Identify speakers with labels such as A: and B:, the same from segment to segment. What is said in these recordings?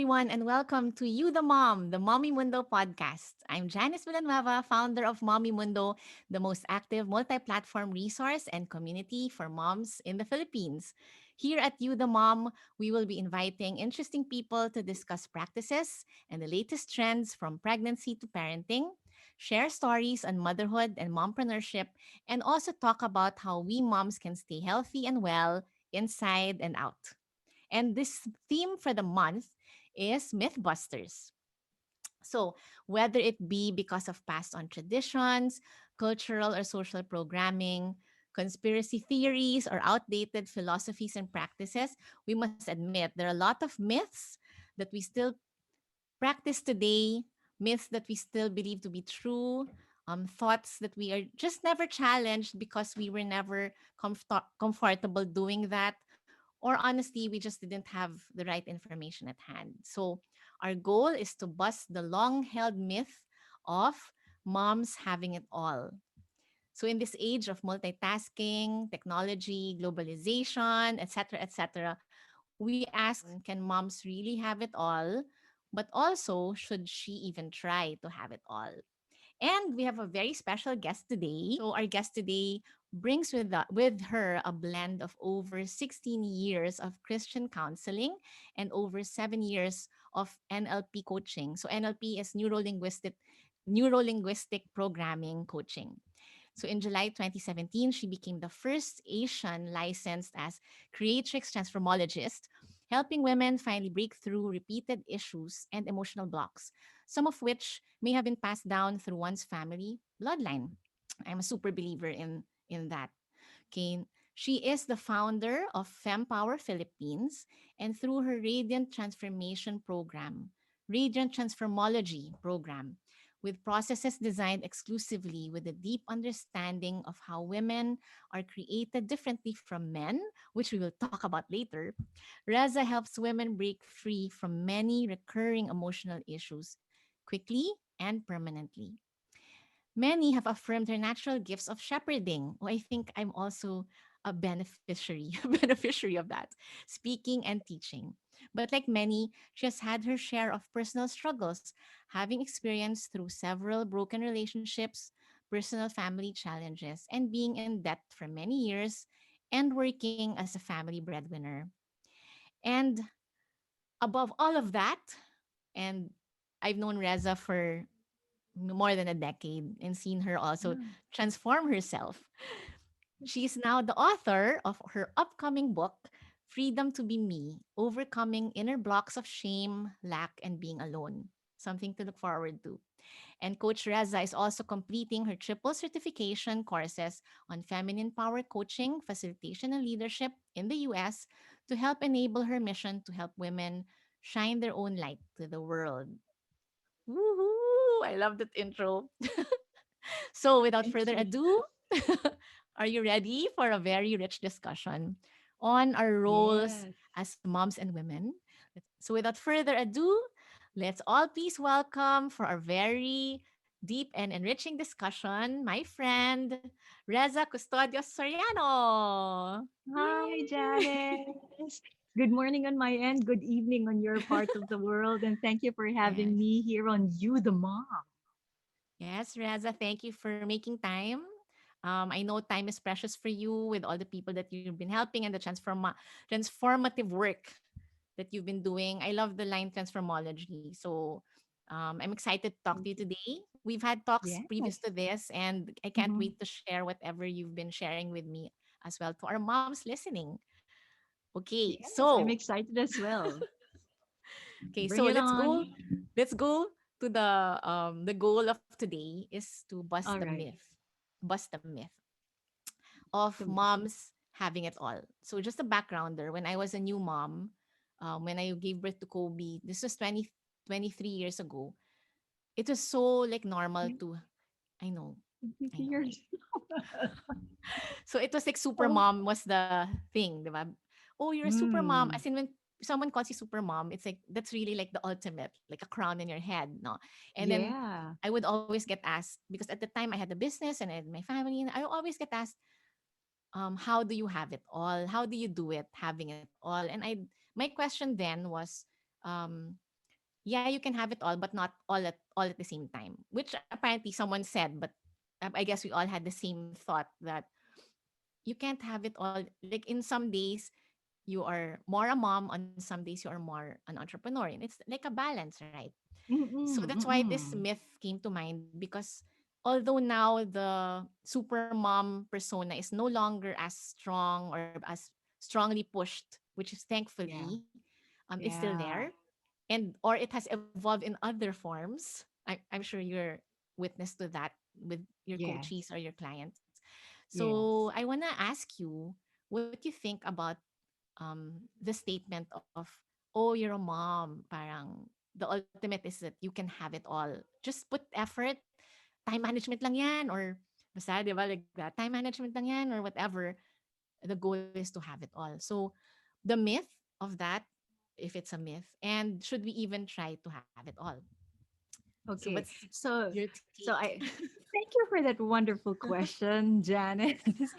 A: everyone, and welcome to You the Mom, the Mommy Mundo podcast. I'm Janice Villanueva, founder of Mommy Mundo, the most active multi platform resource and community for moms in the Philippines. Here at You the Mom, we will be inviting interesting people to discuss practices and the latest trends from pregnancy to parenting, share stories on motherhood and mompreneurship, and also talk about how we moms can stay healthy and well inside and out. And this theme for the month is Mythbusters. So, whether it be because of passed on traditions, cultural or social programming, conspiracy theories, or outdated philosophies and practices, we must admit there are a lot of myths that we still practice today, myths that we still believe to be true, thoughts that we are just never challenged because we were never comfortable doing that, or honestly, we just didn't have the right information at hand. So, our goal is to bust the long held myth of moms having it all. So, in this age of multitasking, technology, globalization, etc., we ask, can moms really have it all? But also, should she even try to have it all? And we have a very special guest today. So our guest today brings with her a blend of over 16 years of Christian counseling and over 7 years of NLP coaching. So NLP is neuro linguistic programming coaching. So in July 2017, she became the first Asian licensed as creatrix transformologist, helping women finally break through repeated issues and emotional blocks, some of which may have been passed down through one's family bloodline. I'm a super believer in that. Okay. She is the founder of FemPower Philippines, and through her Radiant Transformation program, Radiant Transformology program, with processes designed exclusively with a deep understanding of how women are created differently from men, which we will talk about later, Rezza helps women break free from many recurring emotional issues quickly and permanently. Many have affirmed her natural gifts of shepherding. Oh, I think I'm also a beneficiary, beneficiary of that, speaking and teaching. But like many, she has had her share of personal struggles, having experienced through several broken relationships, personal family challenges, and being in debt for many years, and working as a family breadwinner. And above all of that, and I've known Reza for more than a decade and seen her also
B: Mm.
A: transform herself. She is now the author of her upcoming book, Freedom to Be Me: Overcoming Inner Blocks of Shame, Lack, and Being Alone. Something to look forward to. And Coach Reza is also completing her triple certification courses on feminine power coaching, facilitation, and leadership in the US to help enable her mission to help women shine their own light to the world. Woohoo! I love that intro. So, without
B: Thank
A: further
B: you.
A: ado, are you ready for a very rich discussion on our roles
B: Yes.
A: as moms and women? So, without further ado, let's all please welcome for our very deep and enriching discussion my friend Rezza Custodio-Soriano.
B: Hi,
A: Yay!
B: Janice. Good morning on my end. Good evening on your part of the world. And thank you for having
A: Yes.
B: me here on You the Mom.
A: Yes, Raza, thank you for making time. I know time is precious for you with all the people that you've been helping and the transformative work that you've been doing. I love the line transformology. So I'm excited to talk
B: Thank
A: to you
B: you.
A: today. We've had talks previous
B: Yes.
A: to this, and I can't
B: Mhm.
A: wait to share whatever you've been sharing with me as well to our moms listening. Okay,
B: Yes, I'm
A: so
B: excited as well.
A: okay,
B: Bring
A: so
B: it
A: let's
B: on.
A: go. Let's go to the goal of today is to bust
B: All
A: the
B: right.
A: myth. Bust the myth of
B: Come on.
A: moms having it all. So just a backgrounder, when I was a new mom, when I gave birth to Kobe, this was 23 years ago. It was so like normal
B: You-
A: to I know. I know,
B: You're
A: right? So it was like super
B: oh.
A: mom was the thing, diba? Oh, you're a super mom. As
B: Mm.
A: in when someone calls you super mom, it's like that's really like the ultimate, like a crown in your head, no? And then
B: Yeah.
A: I would always get asked because at the time I had a business and I had my family, and I always get asked, how do you have it all? How do you do it having it all? And my question then was, um, yeah, you can have it all, but not all at the same time. Which apparently someone said, but I guess we all had the same thought that you can't have it all. Like in some days you are more a mom, on some days you are more an entrepreneur, and it's like a balance, right? So
B: Mm-mm,
A: that's why this
B: mm-mm.
A: myth came to mind, because although now the super mom persona is no longer as strong or as strongly pushed, which is
B: Yeah,
A: thankfully is still there,
B: yeah,
A: and or it has evolved in other forms. I'm sure you're witness to that with your coachees or
B: yes,
A: your clients. So
B: yes.
A: I wanna ask you what you think about the statement of, oh, you're a mom, parang the ultimate is that you can have it all. Just put effort, time management lang yan, or basta, di ba, like that, time management lang yan, or whatever. The goal is to have it all. So the myth of that, if it's a myth, and should we even try to have it all? So
B: Okay,
A: what's
B: so
A: your
B: so
A: take?
B: I thank you for that wonderful question, Janice.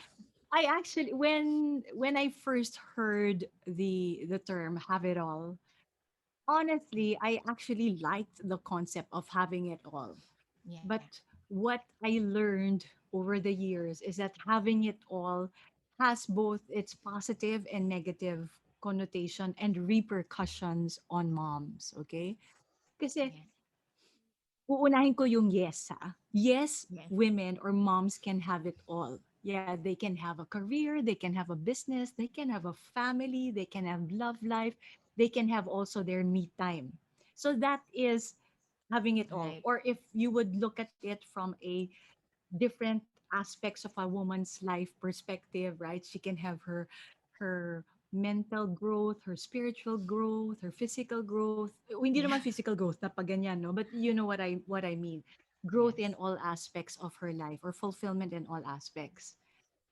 B: I actually, when I first heard the term "have it all," honestly, I actually liked the concept of having it all.
A: Yeah,
B: But what I learned over the years is that having it all has both its positive and negative connotation and repercussions on moms, okay? Kasi
A: yes,
B: uunahin ko yung yes, ha. Yes,
A: yes,
B: women or moms can have it all. Yeah, they can have a career, they can have a business, they can have a family, they can have love life, they can have also their me time. So that is having it all.
A: right,
B: Or if you would look at it from a different aspects of a woman's life perspective, right? She can have her mental growth, her spiritual growth, her physical growth. Hindi
A: yeah,
B: naman physical growth na pag ganyan, no? But you know what I mean. Growth
A: yes,
B: in all aspects of her life or fulfillment in all aspects.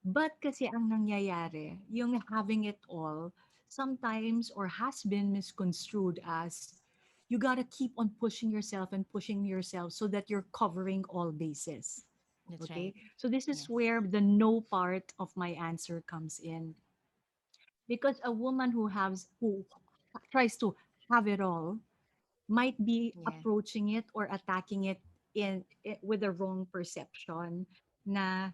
B: But kasi ang nangyayari, yung having it all, sometimes or has been misconstrued as you gotta keep on pushing yourself so that you're covering all bases.
A: that's right,
B: Okay? So this is
A: yes,
B: where the no part of my answer comes in. Because a woman who tries to have it all might be
A: yeah,
B: approaching it or attacking it with a wrong perception na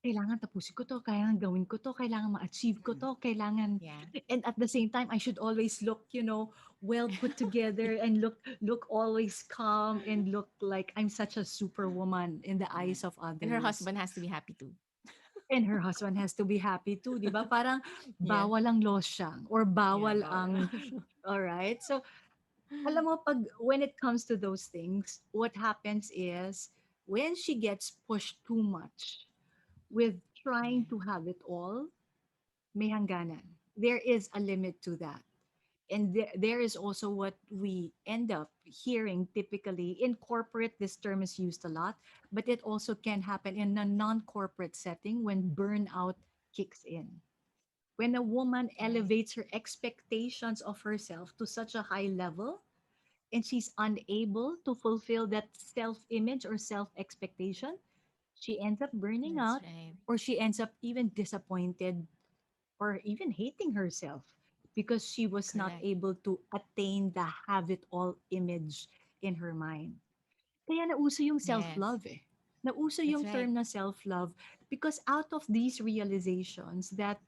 B: kailangan tapusin ko 'to, kailangan gawin ko 'to, kailangan ma-achieve ko
A: mm,
B: 'to, kailangan
A: yeah,
B: and at the same time, I should always look, well put together and look always calm and look like I'm such a superwoman in the
A: yeah.
B: eyes of
A: And her
B: others.
A: husband has to be happy too.
B: And her husband has to be happy too, 'di ba? Parang
A: Yeah,
B: bawal ang losyang or
A: yeah,
B: bawal
A: bawal
B: ang
A: lang.
B: all right? So, alam mo when it comes to those things, what happens is when she gets pushed too much with trying
A: Yeah,
B: to have it all, may hangganan. There is a limit to that. And there is also what we end up hearing typically in corporate. This term is used a lot, but it also can happen in a non-corporate setting when burnout kicks in. When a woman
A: right,
B: elevates her expectations of herself to such a high level and she's unable to fulfill that self-image or self-expectation, she ends up burning
A: that's
B: out
A: right,
B: or she ends up even disappointed or even hating herself because she was not
A: correct,
B: able to attain the have it all image in her mind. Kaya nauso yung
A: yes,
B: self-love eh. Nauso
A: that's
B: yung
A: right,
B: term na self-love because out of these realizations that,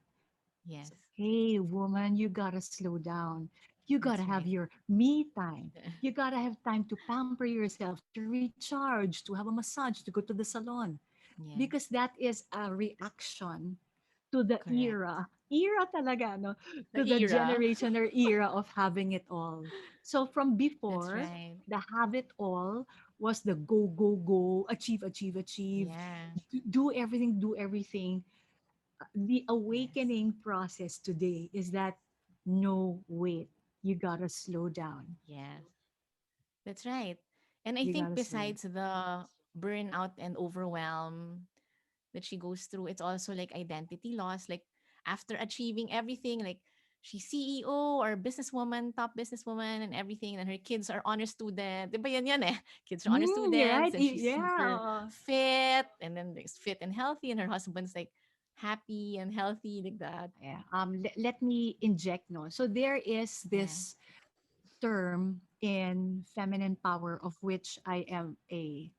A: yes,
B: hey, woman, you gotta slow down. You
A: that's
B: gotta have
A: right,
B: your me time. You gotta have time to pamper yourself, to recharge, to have a massage, to go to the salon.
A: yes,
B: Because that is a reaction to the
A: correct.
B: era talaga, no?
A: The
B: To the
A: era,
B: generation or era of having it all. So from
A: that's
B: before,
A: right,
B: the have it all was the go, go, go, achieve, achieve, achieve,
A: yeah,
B: do everything, do everything. The
A: yes,
B: awakening process today is that no, wait, you gotta slow down.
A: yes. That's right. And I
B: You
A: think
B: gotta slow down.
A: besides the burnout and overwhelm that she goes through, it's also like identity loss. Like after achieving everything, like she's CEO or businesswoman, top businesswoman and everything, and her kids are honor student. Di ba yan eh? Kids are honor
B: You're
A: students
B: right.
A: and she's
B: Yeah.
A: super fit and then like, fit and healthy and her husband's like happy and healthy like that.
B: Yeah. Let me inject, no. So there is
A: Yeah.
B: this term in feminine power, of which I am a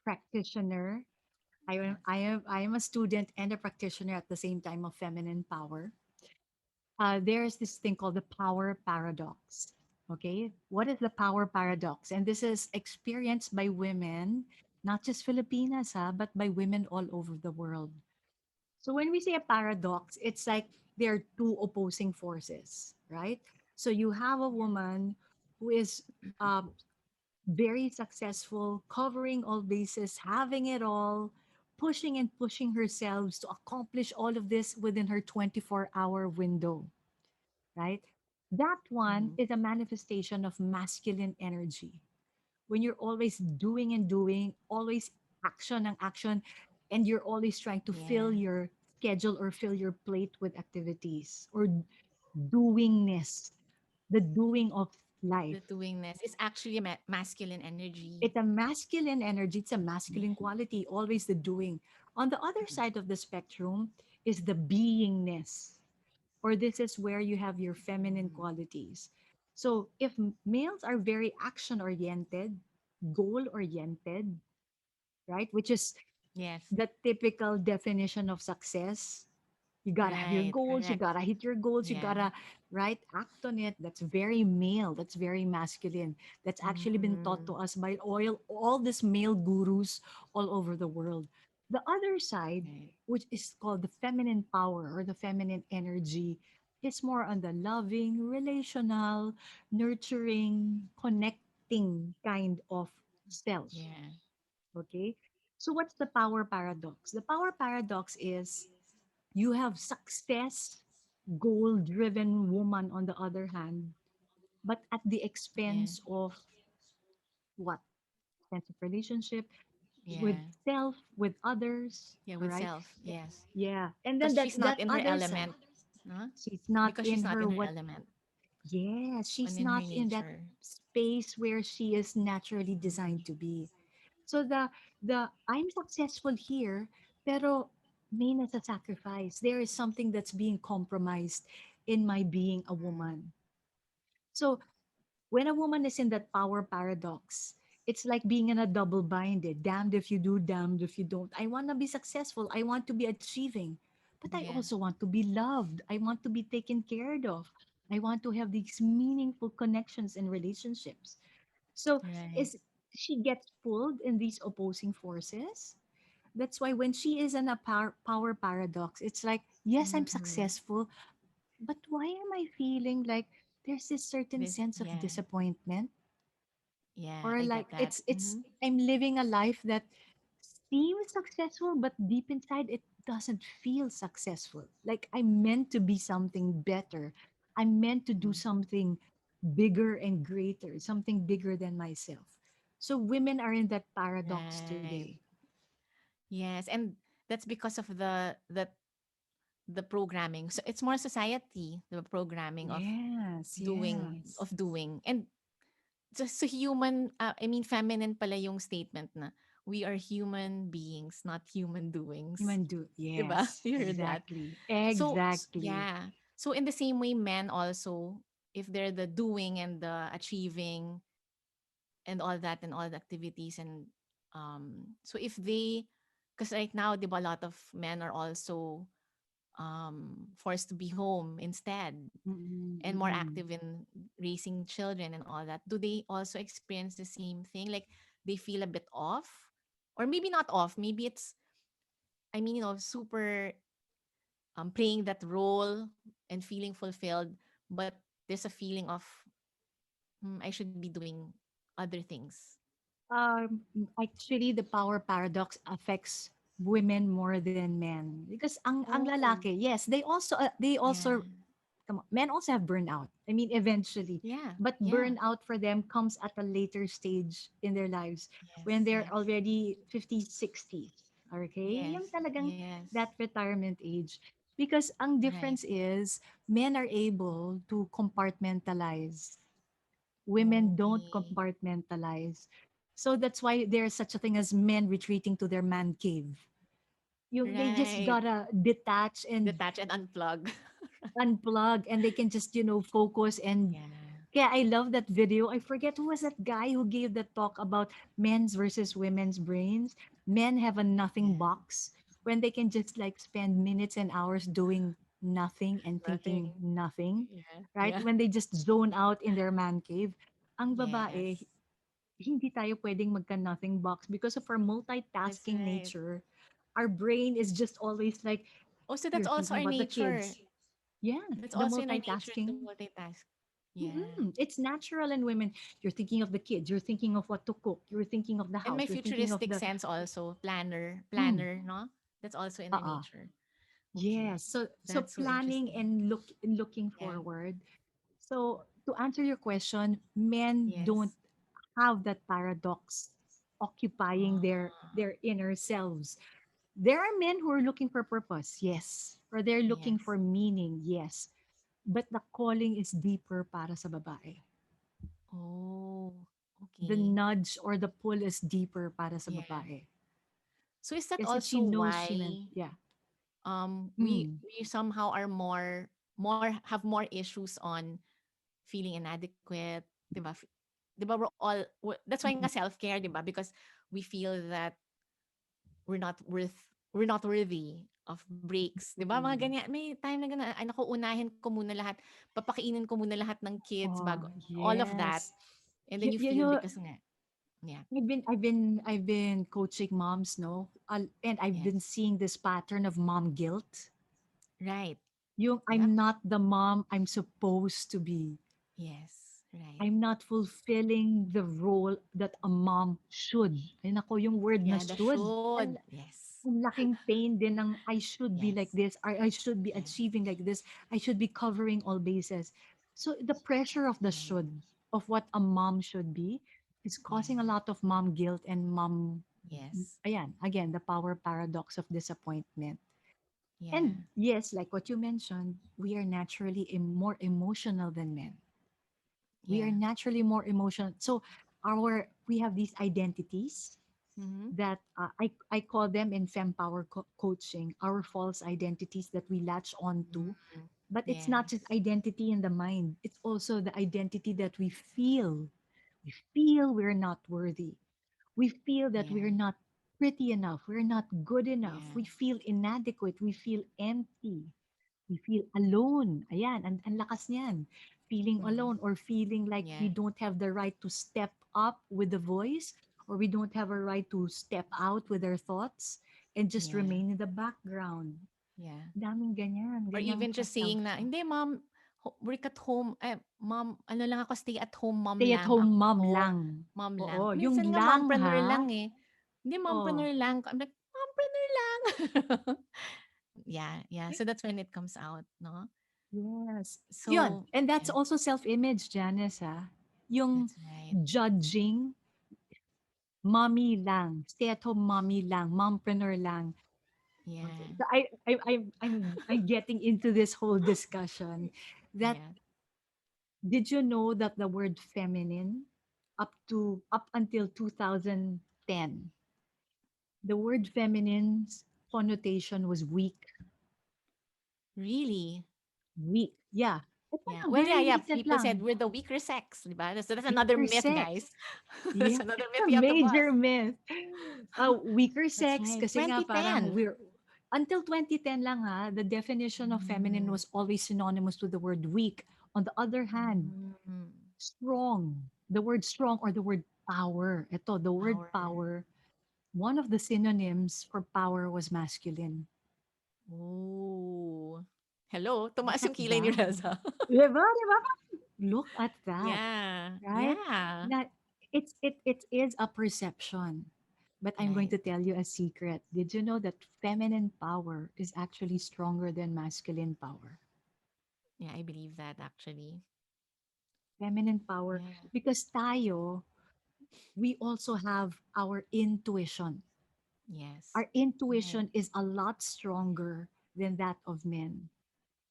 B: practitioner.
A: Yes.
B: I am a student and a practitioner at the same time of feminine power. There's this thing called the power paradox. Okay, what is the power paradox? And this is experienced by women, not just Filipinas, but by women all over the world. So when we say a paradox, it's like there are two opposing forces, right? So you have a woman who is uh, very successful, covering all bases, having it all, pushing and pushing herself to accomplish all of this within her 24-hour window, right? That one
A: Mm-hmm.
B: is a manifestation of masculine energy. When you're always doing and doing, always action and action, and you're always trying to fill
A: Yeah.
B: your schedule or fill your plate with activities or doingness, the doing of life.
A: The doingness is actually a masculine energy.
B: It's a masculine energy, it's a masculine quality, always the doing. On the other side of the spectrum is the beingness, or this is where you have your feminine qualities. So if males are very action oriented, goal oriented, right, which is
A: Yes.
B: the typical definition of success. You gotta have your
A: Right.
B: goals, you
A: Correct.
B: gotta hit your goals, you
A: Yeah.
B: gotta, right, act on it. That's very male, that's very masculine. That's actually been taught to
A: Mm-hmm.
B: us by all these male gurus all over the world. The other side,
A: Right.
B: which is called the feminine power or the feminine energy, is more on the loving, relational, nurturing, connecting kind of self.
A: Yeah.
B: Okay. So what's the power paradox? The power paradox is you have success, goal driven woman on the other hand, but at the
A: Yeah.
B: expense of what? Sense of relationship with
A: Yeah.
B: self, with others.
A: Yeah.
B: All
A: With
B: right.
A: self. Yes.
B: Yeah. And then
A: Because she's not
B: that
A: in her
B: other side,
A: element. Huh?
B: she's not
A: Because
B: in
A: she's not
B: her
A: in her
B: what.
A: element
B: Yeah,
A: and
B: she's
A: in her
B: not in that
A: nature.
B: space where she is naturally designed to be. So the I'm successful here, pero main as a sacrifice. There is something that's being compromised in my being a
A: Mm.
B: woman. So when a woman is in that power paradox, it's like being in a double binded. Damned if you do, damned if you don't. I want to be successful. I want to be achieving. But I
A: Yeah.
B: also want to be loved. I want to be taken care of. I want to have these meaningful connections and relationships. So
A: Right.
B: is she gets pulled in these opposing forces. That's why when she is in a power paradox, it's like, yes, I'm
A: Mm-hmm.
B: successful, but why am I feeling like there's this certain
A: This.
B: sense of
A: Yeah.
B: disappointment?
A: Yeah.
B: Or
A: I
B: like
A: get that.
B: it's
A: Mm-hmm.
B: I'm living a life that seems successful, but deep inside it doesn't feel successful. Like I'm meant to be something better. I'm meant to do
A: Mm-hmm.
B: something bigger and greater, something bigger than myself. So women are in that paradox
A: Right.
B: today.
A: Yes. And that's because of the programming. So it's more society, the programming of
B: Yes,
A: doing
B: yes.
A: of doing. And just so human, I mean feminine pala yung statement na we are human beings, not human doings.
B: Human do.
A: 'Di ba?
B: Yes,
A: You heard that?
B: exactly.
A: So
B: Exactly.
A: yeah. So in the same way men also, if they're the doing and the achieving and all that and all the activities and so if they, because right now 'di ba, a lot of men are also forced to be home instead
B: Mm-mm,
A: and more
B: mm-mm.
A: active in raising children and all that. Do they also experience the same thing? Like they feel a bit off? Or maybe not off, maybe it's, I mean, super playing that role and feeling fulfilled, but there's a feeling of I should be doing other things.
B: Actually, the power paradox affects women more than men because ang
A: Oh,
B: lalaki, yes, they
A: yeah.
B: also come on, men also have burnout. I mean, eventually,
A: Yeah.
B: but
A: Yeah.
B: burnout for them comes at a later stage in their lives
A: Yes.
B: when they're
A: Yes.
B: already 50s, 60s. Okay,
A: Yes.
B: yung talagang
A: Yes.
B: that retirement age. Because ang
A: Right.
B: difference is men are able to compartmentalize, women don't
A: Okay.
B: compartmentalize. So that's why there's such a thing as men retreating to their man cave. They just
A: Right.
B: gotta detach and
A: Detach and unplug.
B: unplug, and they can just focus and
A: Yeah.
B: Yeah, I love that video. I forget who was that guy who gave the talk about men's versus women's brains. Men have a nothing
A: Yeah.
B: box when they can just like spend minutes and hours doing nothing and thinking
A: Nothing.
B: nothing,
A: Yeah.
B: right?
A: Yeah.
B: When they just zone out in their man cave. Ang babae,
A: Yes.
B: hindi tayo pwedeng magka-nothing box because of our
A: That's
B: multitasking
A: right.
B: nature. Our brain is just always like,
A: Also, that's
B: you're
A: also
B: thinking
A: our
B: about the
A: nature.
B: kids. Yeah,
A: That's
B: the
A: also in our nature to
B: multitasking.
A: multitask. Yeah.
B: It's natural in women. You're thinking of the kids. You're thinking of what to cook. You're thinking of the
A: And my
B: house. You're thinking of
A: futuristic
B: the
A: sense also,
B: mm,
A: planner, no? That's also in our
B: uh-uh.
A: nature. Okay.
B: Yes. So
A: That's so
B: planning
A: interesting.
B: and looking
A: Yeah.
B: forward. So to answer your question, men don't
A: Yes.
B: have that paradox occupying
A: Ah,
B: their inner selves. There are men who are looking for purpose, yes. Or they're looking
A: yes.
B: for meaning, yes. But the calling is deeper para sa babae.
A: Oh,
B: The
A: okay.
B: nudge or the pull is deeper para sa
A: Yeah.
B: babae.
A: So is that
B: Kasi she
A: also
B: knows she meant,
A: why
B: yeah.
A: we
B: Mm.
A: somehow are more have more issues on feeling inadequate, 'di ba? 'Di ba that's why nga
B: Mm.
A: self-care, 'di ba? Because we feel that we're not we're not worthy of breaks. 'Di ba? Mga
B: Mm.
A: ganyan. May time na ganun, ay naku, unahin ko muna lahat, papakainin ko muna lahat ng kids
B: Oh,
A: bago all of that.
B: yes.
A: And then you
B: You
A: feel
B: know,
A: because nga, yeah,
B: I've been coaching moms, no, and I've
A: yes,
B: been seeing this pattern of mom guilt.
A: right,
B: Yung
A: yep,
B: I'm not the mom I'm supposed to be.
A: yes, right,
B: I'm not fulfilling the role that a mom should. Ay nako, yung word na
A: yeah, the
B: should.
A: should, yes,
B: Ang laking pain din ng I should be like
A: yes,
B: this, I should be
A: yeah,
B: achieving like this, I should be covering all bases. So the pressure of the
A: right,
B: should, of what a mom should be, is causing a
A: yeah,
B: lot of mom guilt and mom,
A: yes,
B: ayan, again, the power paradox of disappointment.
A: yeah,
B: And yes, like what you mentioned, we are naturally more emotional than men. We are
A: yeah,
B: naturally more emotional. So we have these identities
A: mm-hmm.
B: that I call them in fempower coaching, our false identities that we latch on to.
A: Mm-hmm.
B: But it's not just
A: Yes,
B: identity in the mind, it's also the identity that we feel. We feel we're not worthy. We feel that
A: yeah,
B: we're not pretty enough. We're not good enough.
A: yeah,
B: We feel inadequate. We feel empty. We feel alone. Ayan, ang lakas niyan. Feeling
A: mm-hmm.
B: alone or feeling like we
A: Yeah,
B: don't have the right to step up with the voice or we don't have a right to step out with our thoughts and just
A: yeah,
B: remain in the background.
A: yeah.
B: Daming ganyan,
A: Or
B: ganyang
A: even just saying na,
B: self-talk.
A: "Hindi mom, work at home, mom, ano lang ako, stay at home mom
B: Stay at
A: lang
B: home mom
A: ako,
B: lang.
A: mom lang."
B: Oo, yung
A: Minsan nga
B: lang
A: mompreneur
B: ha.
A: lang, eh. "Hindi
B: Oh,
A: mompreneur lang." I'm like, "Mompreneur lang." Yeah, yeah. So that's when it comes out, no?
B: yes. Yun.
A: So,
B: And that's
A: yeah,
B: also self-image, Janice, ha? Yung
A: that's right.
B: judging, mommy lang, stay-at-home mommy lang, mompreneur lang.
A: Yeah,
B: So I'm getting into this whole discussion that
A: yeah.
B: did you know that the word feminine up until 2010, the word feminine's connotation was weak.
A: Really?
B: Weak. Yeah. Ito
A: Yeah.
B: lang,
A: Well, yeah,
B: very
A: yeah.
B: recent
A: People said
B: lang.
A: we're the weaker sex, 'di ba? So that's another
B: Weaker
A: myth,
B: sex.
A: guys. That's
B: Yeah,
A: another
B: it's
A: myth
B: a
A: we have to bust.
B: major myth. Weaker
A: That's
B: sex
A: right.
B: kasi nga parang
A: 2010.
B: we're until 2010 lang ha, the definition of feminine
A: Mm.
B: was always synonymous with the word weak. On the other hand,
A: Mm.
B: strong, the word strong or the word power. Ito, the word
A: Power.
B: power, one of the synonyms for power was masculine.
A: Oh. Hello,
B: Look
A: tumaas
B: at
A: yung kilay ni
B: that.
A: Reza.
B: Diba? Diba? Look at that.
A: Yeah.
B: Right?
A: Yeah.
B: That it is a perception. But I'm going
A: Right.
B: to tell you a secret. Did you know that feminine power is actually stronger than masculine power?
A: Yeah, I believe that actually.
B: Feminine power.
A: Yeah.
B: Because tayo, we also have our intuition.
A: Yes.
B: Our
A: Right.
B: intuition is a lot stronger than that of men.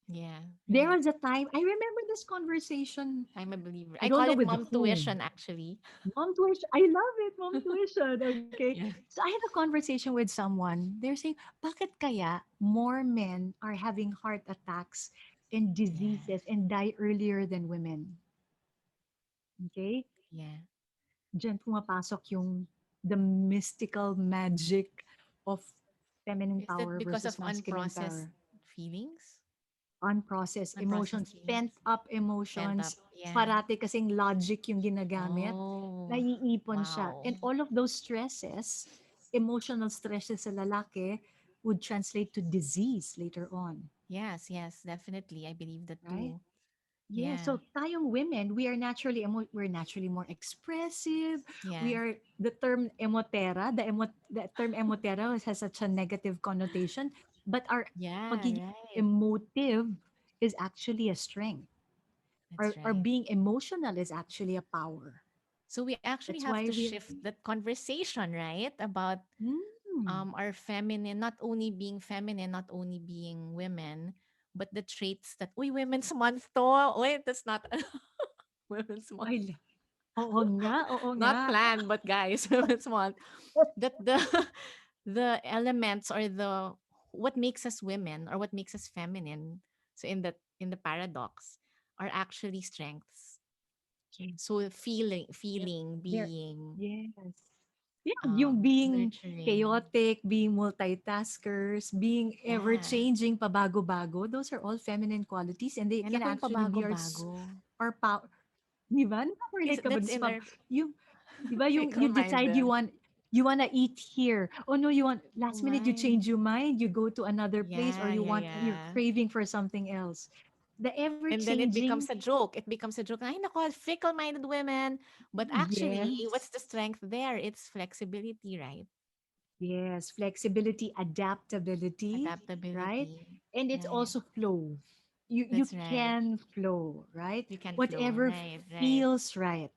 A: Yeah.
B: There
A: Right.
B: was a time, I remember this conversation,
A: I'm a believer.
B: I
A: I
B: don't
A: call
B: know
A: it
B: with
A: mom
B: whom.
A: tuition actually.
B: Mom tuition. I love it, mom tuition. Okay.
A: Yeah.
B: So I had a conversation with someone. They're saying, bakit kaya more men are having heart attacks and
A: Yeah.
B: diseases and die earlier than women? Okay?
A: Yeah.
B: Diyan pumapasok yung the mystical magic of feminine
A: Is that
B: power
A: because of
B: versus masculine
A: unprocessed
B: power.
A: feelings?
B: Unprocessed
A: Unprocessed
B: emotions,
A: feelings?
B: pent up
A: Pent up.
B: emotions,
A: Yeah.
B: parati kasing logic yung ginagamit,
A: Oh,
B: naiipon siya.
A: wow.
B: And all of those stresses, emotional stresses sa lalaki, would translate to disease later on,
A: Yes, yes, definitely. I believe that
B: right?
A: too.
B: Yeah,
A: Yeah.
B: so tayong women, we are naturally we're naturally more expressive. We
A: Yeah.
B: are the term emotera, the term emotera has such a negative connotation, but our
A: Yeah,
B: pagiging
A: right.
B: emotive is actually a strength.
A: That's
B: Our
A: right.
B: being emotional is actually a power.
A: So we actually
B: That's
A: have
B: why
A: to
B: we
A: shift that conversation, right? About
B: mm,
A: our feminine, not only being feminine, not only being women, but the traits that, uy, Women's Month to. Wait, that's not Women's Month.
B: ay, oo nga, oo nga.
A: Not planned, but guys, Women's Month. That the the elements or the what makes us women or what makes us feminine, so in the paradox, are actually strengths.
B: Okay.
A: So
B: They're,
A: feeling,
B: they're
A: being,
B: yes. Yeah, yung being
A: nurturing.
B: chaotic, being multitaskers, being
A: Yeah.
B: ever-changing, pabago-bago, those are all feminine qualities and they
A: Yan
B: can
A: ako yung
B: actually be
A: pabago-bago.
B: our power. Di ba? Nakaka-relate
A: Is
B: ka ba
A: that's
B: dun sa
A: in our
B: yung, di ba, yung you decide
A: fickle-minded.
B: you wanna eat here. Oh no, you want,
A: Oh
B: last minute you
A: my.
B: change your mind, you go to another place or
A: Yeah, yeah,
B: you're
A: yeah.
B: craving for something else. The
A: And then it
B: ever-changing,
A: becomes a joke. It becomes a joke. Ay, nako, fickle-minded women. But actually, what's
B: yes.
A: the strength there? It's flexibility, right?
B: Yes, flexibility, adaptability, right?
A: Adaptability.
B: And it's
A: Right.
B: also flow. You
A: That's right.
B: can flow, right?
A: We can flow.
B: Whatever
A: Right, right.
B: feels right.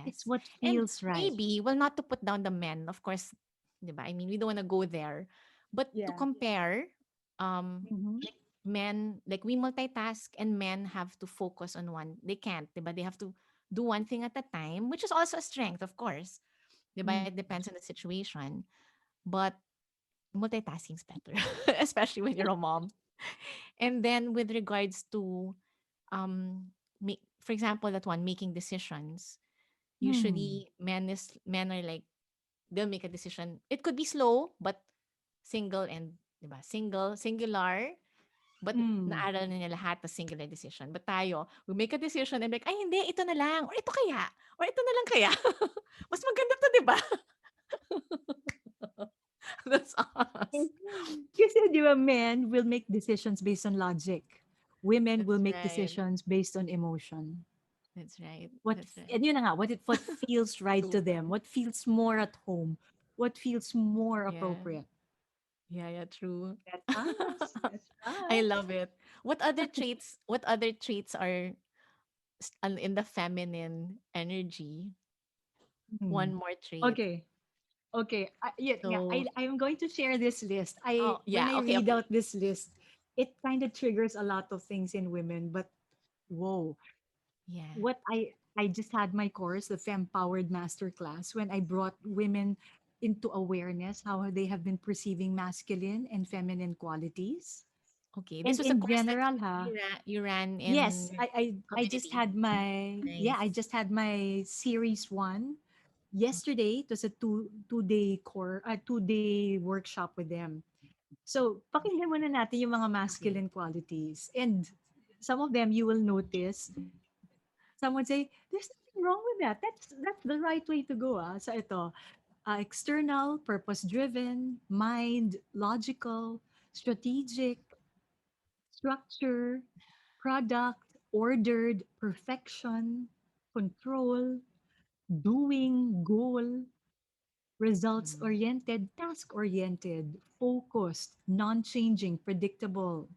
B: It's
A: Yes.
B: what
A: And
B: feels right.
A: maybe, well, not to put down the men, of course, 'di ba? I mean, we don't want to go there. But to
B: Yeah.
A: compare,
B: Mm-hmm.
A: like men, like we multitask and men have to focus on one. They can't, 'di ba? They have to do one thing at a time, which is also a strength, of course. 'Di ba? It depends on the situation. But multitasking is better, especially when you're a mom. And then with regards to for example, that one making decisions,
B: Hmm.
A: usually men are like, they'll make a decision. It could be slow, but single and, 'di ba? Singular, but
B: Hmm.
A: naaral na niya lahat na singular decision. But tayo, we make a decision and like, ay hindi, ito na lang, or ito kaya, or ito na lang kaya. Mas maganda to, 'di ba? That's us.
B: Kasi di ba, men will make decisions based on logic. Women will
A: That's
B: make
A: right.
B: decisions based on emotion.
A: That's right.
B: What
A: That's right.
B: and yun na nga, what feels right to them,
A: True.
B: what feels more at home, what feels more
A: Yeah.
B: appropriate.
A: Yeah, yeah, true.
B: That's us. That's
A: I
B: us.
A: love it. What other traits are in the feminine energy?
B: Hmm.
A: One more trait.
B: Okay. Okay. Yeah, yeah.
A: So,
B: I'm going to share this list.
A: oh,
B: When
A: yeah,
B: I
A: okay,
B: read
A: okay.
B: out this list, it kind of triggers a lot of things in women. But whoa,
A: Yeah.
B: what I just had my course, the Fem Powered Masterclass, when I brought women into awareness how they have been perceiving masculine and feminine qualities.
A: Okay. This
B: And
A: was a
B: in
A: course that
B: general, ha,
A: you ran in
B: yes,
A: your
B: I just
A: community.
B: had my yeah,
A: Nice.
B: I just had my series one
A: Okay.
B: yesterday. It was a two-day core 2-day workshop with them. So pakinggan muna natin yung mga
A: Okay.
B: masculine qualities, and some of them you will notice some would say there's nothing wrong with that. That's the right way to go. Ah. So ito, external, purpose driven, mind, logical, strategic, structure, product, ordered, perfection, control, doing, goal, results
A: Mm.
B: oriented, task oriented, focused, non changing, predictable,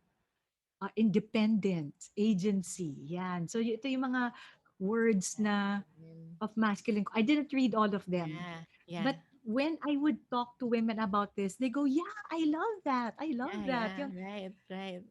B: independent, agency. Yan. So ito yung mga words na
A: Mm.
B: of masculine. I didn't read all of them.
A: Yeah. Yeah.
B: But when I would talk to women about this, they go, "Yeah, I love that. I love
A: Yeah.
B: that."
A: Yeah. Right. Right.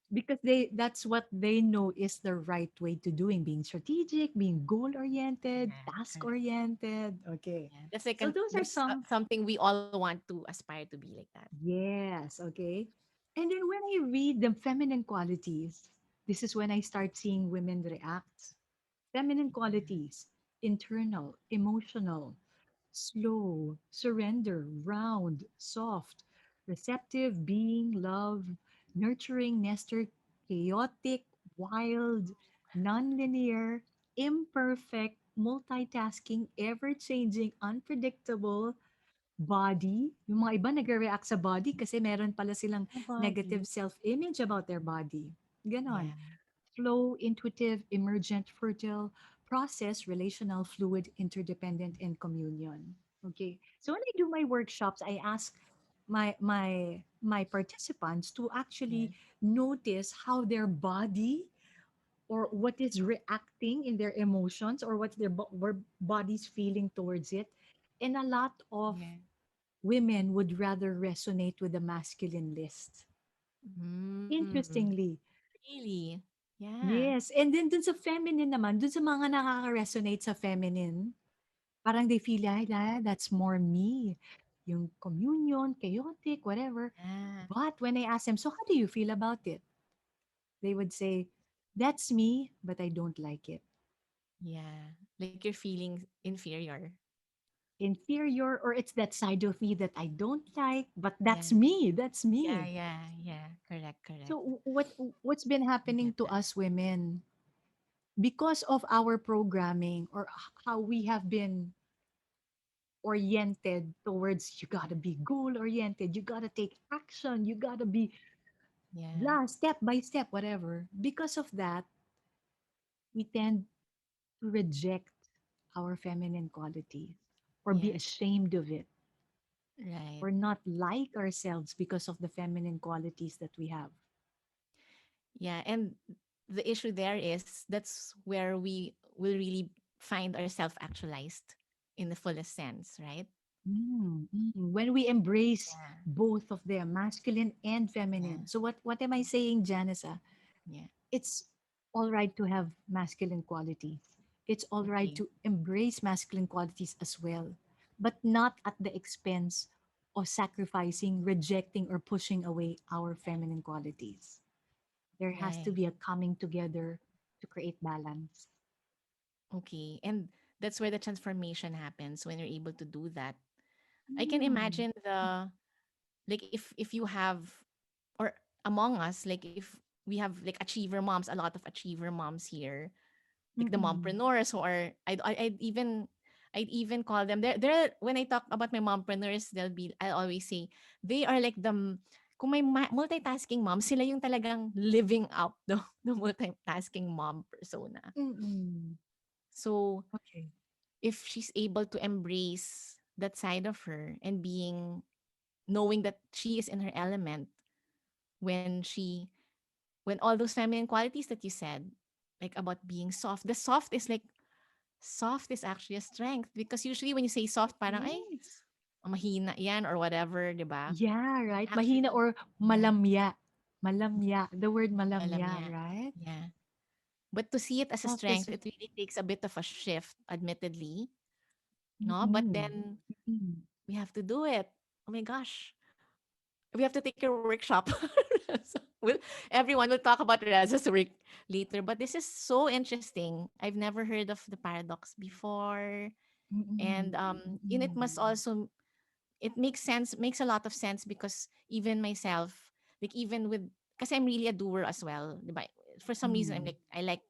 B: Because that's what they know is the right way to doing, being strategic, being goal oriented,
A: Yeah.
B: task
A: Correct.
B: oriented. Okay.
A: Yeah. That's like
B: So those are
A: that's
B: some.
A: something we all want to aspire to be like that.
B: Yes, okay. And then when I read the feminine qualities, this is when I start seeing women react. Feminine qualities: internal, emotional, slow, surrender, round, soft, receptive, being, love, nurturing, nester, chaotic, wild, nonlinear, imperfect, multitasking, ever-changing, unpredictable, body. Yung mga iba nagre-react sa body kasi meron pala silang
A: The
B: negative
A: body.
B: self-image about their body. Ganon.
A: Yeah.
B: Flow, intuitive, emergent, fertile, process, relational, fluid, interdependent, and communion. Okay. So when I do my workshops, I ask my participants to actually
A: Yeah.
B: notice how their body or what is reacting in their emotions or what their body's feeling towards it. And a lot of
A: Yeah.
B: women would rather resonate with the masculine list.
A: Mm.
B: Interestingly,
A: Really? Yeah.
B: yes. And then dun sa feminine naman, dun sa mga nakaka-resonate sa feminine, parang they feel, like, that's more me. Yung communion, chaotic, whatever.
A: Yeah.
B: But when I ask them, so how do you feel about it? They would say, that's me, but I don't like it.
A: Yeah. Like you're feeling inferior.
B: Inferior, or it's that side of me that I don't like, but that's
A: Yeah.
B: me. That's
A: Yeah.
B: me.
A: Yeah. Yeah. Correct.
B: So
A: Correct.
B: what's been
A: I
B: happening
A: get
B: to
A: that.
B: us women because of our programming or how we have been oriented towards, you gotta be goal oriented, you gotta take action, you gotta be
A: Yeah.
B: blah, step by step, whatever. Because of that, we tend to reject our feminine qualities or be
A: Yeah.
B: ashamed of it
A: Right.
B: or not like ourselves because of the feminine qualities that we have.
A: Yeah. And the issue there is that's where we will really find ourselves actualized in the fullest sense, right?
B: When we embrace
A: Yeah.
B: both of them, masculine and
A: Yeah.
B: feminine. So what am I saying, Janice?
A: Yeah.
B: It's all right to have masculine qualities. It's all right
A: Okay.
B: to embrace masculine qualities as well, but not at the expense of sacrificing, rejecting, or pushing away our
A: Right.
B: feminine qualities. There has to
A: Right.
B: be a coming together to create balance.
A: Okay. And that's where the transformation happens when you're able to do that. I can
B: Mm,
A: imagine the like if you have or among us, like if we have like achiever moms, a lot of achiever moms here, like the
B: mm-mm,
A: mompreneurs who are I'd even call them they're when I talk about my mompreneurs, I always say they are like kung may multitasking mom, sila yung talagang living up the multitasking mom persona.
B: mm-mm.
A: So
B: Okay.
A: if she's able to embrace that side of her and being knowing that she is in her element when she when all those feminine qualities that you said, like about being soft, the soft is actually a strength because usually when you say soft, parang ay,
B: Yes.
A: mahina yan or whatever, di ba?
B: Yeah, right. Mahina
A: Actually,
B: or
A: yeah,
B: malamya. Malamya. The word malamya,
A: malamya.
B: right?
A: Yeah. But to see it as a
B: Soft
A: strength,
B: is
A: it really takes a bit of a shift, admittedly, no? But
B: mm-mm,
A: then
B: mm-mm.
A: we have to do it. Oh my gosh. We have to take your workshop. So everyone will talk about Rezza's work later. But this is so interesting. I've never heard of the paradox before. And
B: Mm,
A: in it must
B: mm.
A: also it makes a lot of sense because even myself, like even with because I'm really a doer as well. Diba? For some reason
B: Mm,
A: I like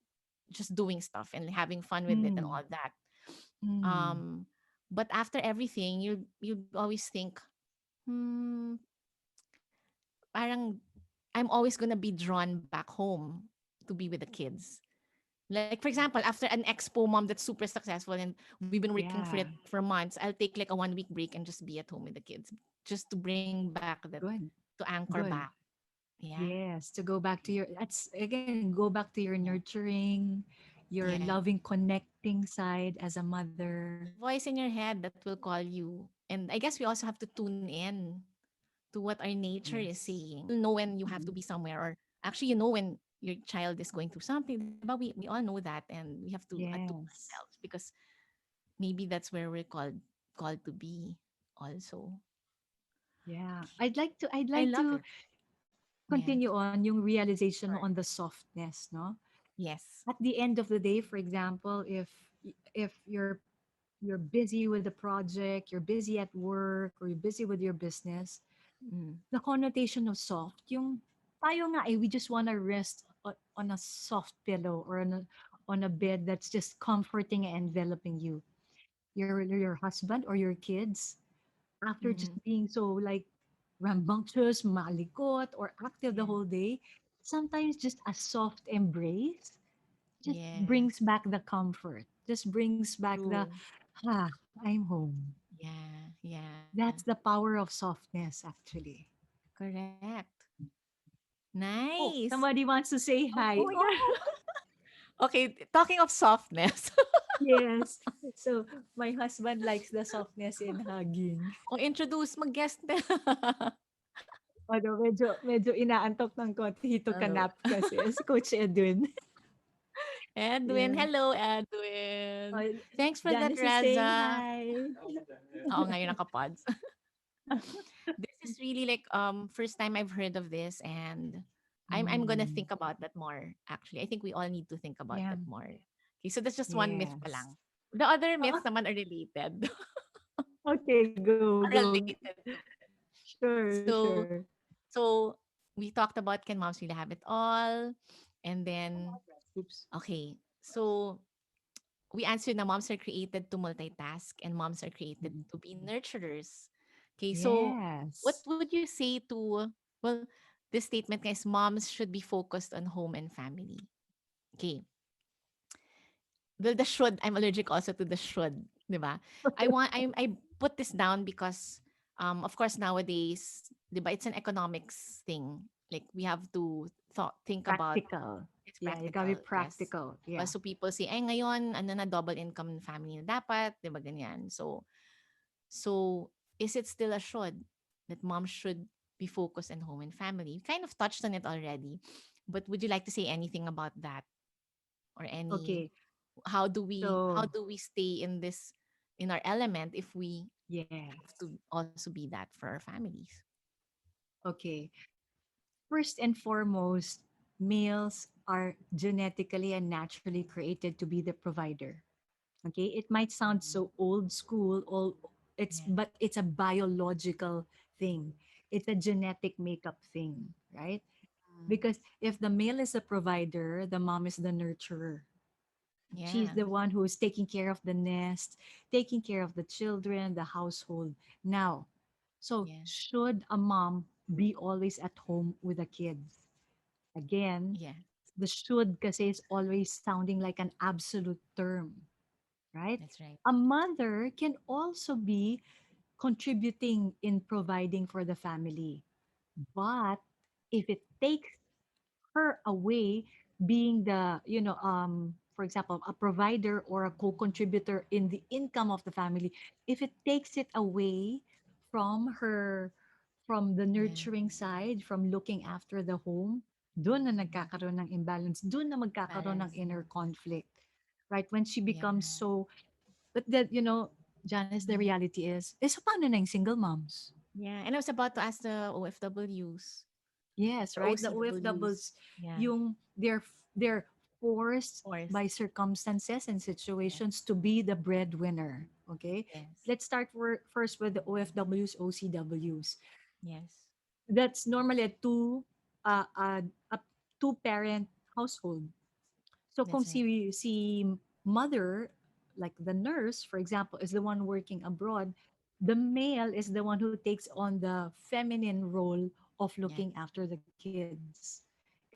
A: just doing stuff and having fun with it and
B: mm,
A: all that.
B: mm.
A: Um but after everything, you always think, hmm, parang I'm always gonna be drawn back home to be with the kids. Like for example, after an expo mom that's super successful and we've been working for it
B: Yeah,
A: for months, I'll take like a 1 week break and just be at home with the kids, just to bring back
B: good,
A: to anchor back.
B: good.
A: Yeah,
B: Yes, to go back to your, that's again, go back to your
A: yeah,
B: nurturing, your
A: yeah.
B: loving, connecting side as a mother.
A: The voice in your head that will call you, and I guess we also have to tune in to what our nature is
B: Yes.
A: saying. You'll know when you have to
B: Mm-mm.
A: be somewhere, or actually, you know when your child is going through something. But we all know that, and we have to attune
B: Yes.
A: ourselves because maybe that's where we're called to be also.
B: Yeah. I'd
A: I
B: like
A: love
B: to
A: it. Yeah,
B: continue on yung realization mo
A: sure.
B: on the softness, no?
A: Yes.
B: At the end of the day, for example, if you're busy with the project, you're busy at work, or you're busy with your business,
A: Mm.
B: the connotation of soft, yung tayo nga we just want to rest on a soft pillow or on a bed that's just comforting and enveloping you. Your husband or your kids, after just
A: Mm.
B: being so like rambunctious, malikot, or active the
A: Yeah.
B: whole day, sometimes just a soft embrace just brings
A: Yes.
B: back the comfort, just brings back the,
A: True.
B: ah, I'm home.
A: Yeah. Yeah.
B: That's the power of softness, actually.
A: Correct.
B: Oh,
A: Nice.
B: somebody wants to say
A: Oh,
B: hi.
A: oh yeah. Okay, talking of softness.
B: Yes. So my husband likes the softness in hugging.
A: Oh, introduce, mag-guest na.
B: Although medyo inaantok ng konti, he took a
A: Oh.
B: nap kasi si Coach Edwin.
A: Edwin,
B: Yeah.
A: hello Edwin.
B: Oh,
A: Thanks for that,
B: Janice is saying
A: Rezza.
B: hi.
A: Oo, ngayon naka-pods. This is really like first time I've heard of this, and I'm gonna
B: Mm,
A: think about that more. Actually, I think we all need to think about
B: yeah.
A: that more. Okay, so that's just one myth pa
B: Yes.
A: lang. The other
B: Oh,
A: myths naman are related.
B: okay, go,
A: Are
B: go.
A: related to it.
B: Sure,
A: So
B: sure.
A: so we talked about, can moms really have it all? And then
B: Oops.
A: okay, so we answered na moms are created to multitask and moms are created
B: Mhm.
A: to be nurturers. Okay, so what
B: Yes.
A: would you say to, well, this statement guys, moms should be focused on home and family. Okay. Well, the should, I'm allergic also to the should, di ba? I put this down because of course nowadays, di ba, it's an economics thing. Like we have to think about,
B: Practical.
A: it's
B: Yeah, you gotta be
A: practical, yes.
B: practical.
A: Diba?
B: Yeah.
A: So people say, ay ngayon, ano na, double income family na dapat, di ba ganyan. So is it still a should that mom should be focused on home and family? We kind of touched on it already, but would you like to say anything about that, or any,
B: Okay.
A: how
B: So,
A: do we stay in this, in our element, if we have
B: yes.
A: to also be that for our families?
B: Okay. First and foremost, males are genetically and naturally created to be the provider. Okay? It might sound
A: Mm.
B: so old school, all it's
A: Yeah.
B: but it's a biological thing. It's a genetic makeup thing, right?
A: Mm.
B: Because if the male is the provider, the mom is the nurturer. She's
A: Yeah.
B: the one who's taking care of the nest, taking care of the children, the household. Now, so
A: Yeah.
B: should a mom be always at home with the kids? Again,
A: Yeah.
B: the should kasi is always sounding like an absolute term, right?
A: That's right.
B: A mother can also be contributing in providing for the family. But if it takes her away being the, for example, a provider or a co-contributor in the income of the family, if it takes it away from her, from the
A: Yeah.
B: nurturing side, from looking after the home, doon na
A: Yeah.
B: nagkakaroon ng imbalance, doon na magkakaroon ng
A: Balance.
B: inner conflict, right? When she
A: Yeah.
B: becomes so, but that, Janice, the
A: Mhm.
B: reality is so paano na yung single moms?
A: Yeah, and I was about to ask the OFWs,
B: Yes,
A: the
B: right. The
A: OCWs.
B: OFWs,
A: Yeah,
B: yung they're forced
A: forced.
B: by circumstances and
A: Yeah.
B: situations to be the breadwinner. Okay,
A: Yes.
B: let's start first with the OFWs, OCWs.
A: Yes.
B: That's normally a two parent household. So kung
A: That's right.
B: si mother, like the nurse, for example, is the one working abroad, the male is the one who takes on the feminine role of
A: Yeah.
B: looking after the kids.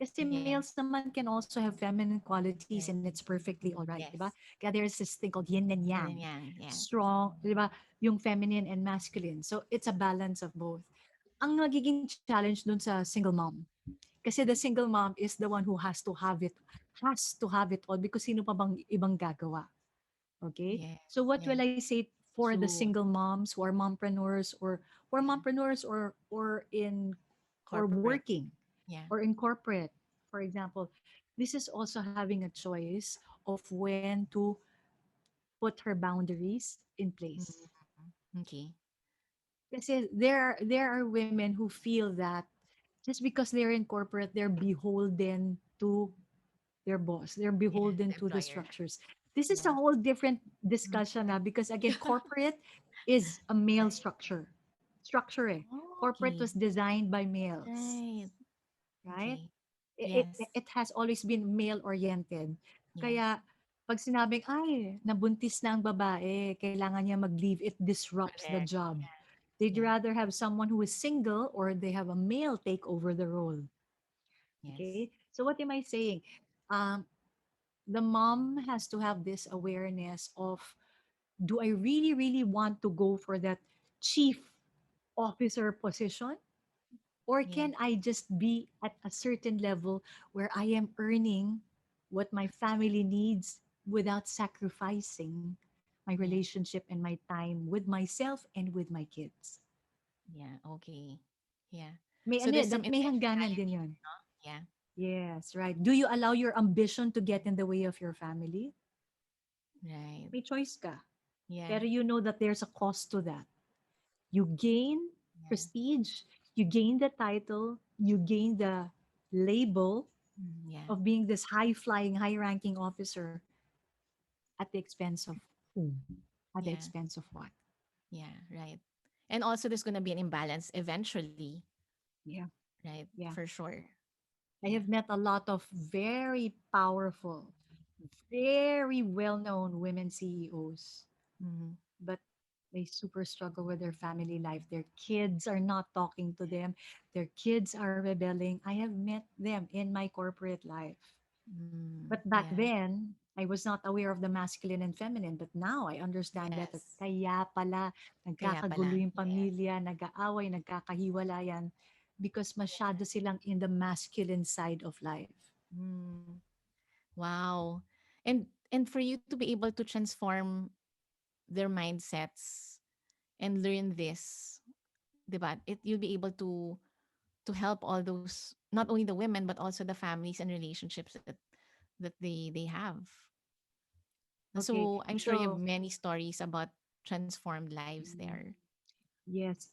B: Kasi males naman can
A: Yeah.
B: also have feminine qualities and it's perfectly all
A: Right.
B: right, di ba? Kaya there's
A: Yes.
B: this thing called yin and yang,
A: Yin and yang. Yeah.
B: strong, di ba? Yung feminine and masculine. So it's a balance of both. Ang nagiging challenge dun sa single mom, kasi the single mom is the one who has to have it all because sino pa bang ibang gagawa? Okay?
A: Yes.
B: So what will
A: Yes.
B: I say for the
A: True.
B: single moms who are mompreneurs or
A: Yeah.
B: mompreneurs or
A: Corporate.
B: working
A: Yeah.
B: or in corporate, for example, this is also having a choice of when to put her boundaries in place.
A: Mm. Okay.
B: Kasi there are women who feel that just because they're in corporate, they're beholden to their boss. They're
A: Yeah,
B: beholden
A: the
B: to the
A: employer.
B: structures. This is a
A: Yeah.
B: whole different
A: Mhm.
B: discussion now because again, corporate is a male
A: Right.
B: structure. Structure eh. Corporate
A: Okay.
B: was designed by males,
A: Right.
B: right?
A: Okay.
B: It,
A: Yes.
B: it, it has always been male-oriented.
A: Yes.
B: Kaya, pag sinabing, ay, nabuntis na ang babae, kailangan niya mag-leave, it disrupts the
A: Correct.
B: job. They'd
A: Yeah.
B: rather have someone who is single or they have a male take over the role.
A: Yes.
B: Okay? So what am I saying? Um, the mom has to have this awareness of, do I really, really want to go for that chief officer position? Or
A: Yeah.
B: can I just be at a certain level where I am earning what my family needs without sacrificing my
A: Yeah.
B: relationship and my time with myself and with my kids?
A: Yeah. Okay. Yeah.
B: May,
A: So
B: ano,
A: there's some
B: may hangganan din
A: intentionality.
B: yun.
A: No? Yeah.
B: Yes, right. Do you allow your ambition to get in the way of your family?
A: Right.
B: May choice ka.
A: Yeah.
B: Pero you know that there's a cost to that. You gain
A: Yeah.
B: prestige, you gain the title, you gain the label
A: Yeah.
B: of being this high flying, high ranking officer at the expense of whom? At the
A: Yeah.
B: expense of what?
A: Yeah. Right. And also, there's gonna be an imbalance eventually.
B: Yeah,
A: Right.
B: yeah.
A: For sure.
B: I
A: Yeah.
B: have met a lot of very powerful, very well known women CEOs,
A: Mm-hmm.
B: but they super struggle with their family life. Their kids are not talking to them, their kids are rebelling. I have met them in my corporate life.
A: Mm,
B: But back
A: yeah.
B: then, I was not aware of the masculine and feminine. But now I understand better.
A: Yes.
B: Kaya pala,
A: Kaya
B: nagkakagulo
A: pala.
B: yung
A: Yes.
B: pamilya, nag-aaway, nagkakahiwalayan because masyado silang in the masculine side of life.
A: Mm, wow. And for you to be able to transform their mindsets and learn this, 'di ba? You'll be able to help all those, not only the women but also the families and relationships that they have.
B: Okay,
A: So I'm sure you have
B: so
A: many stories about transformed lives
B: mm,
A: there.
B: yes,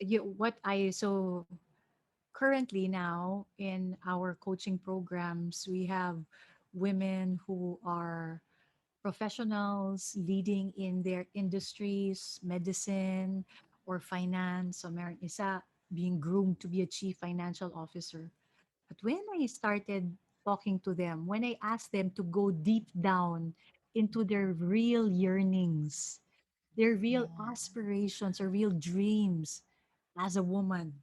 B: so currently now in our coaching programs, we have women who are professionals leading in their industries, medicine or finance. So meron isa being groomed to be a chief financial officer. But when I started talking to them, when I asked them to go deep down into their real yearnings, their real
A: Yeah.
B: aspirations or real dreams as a woman,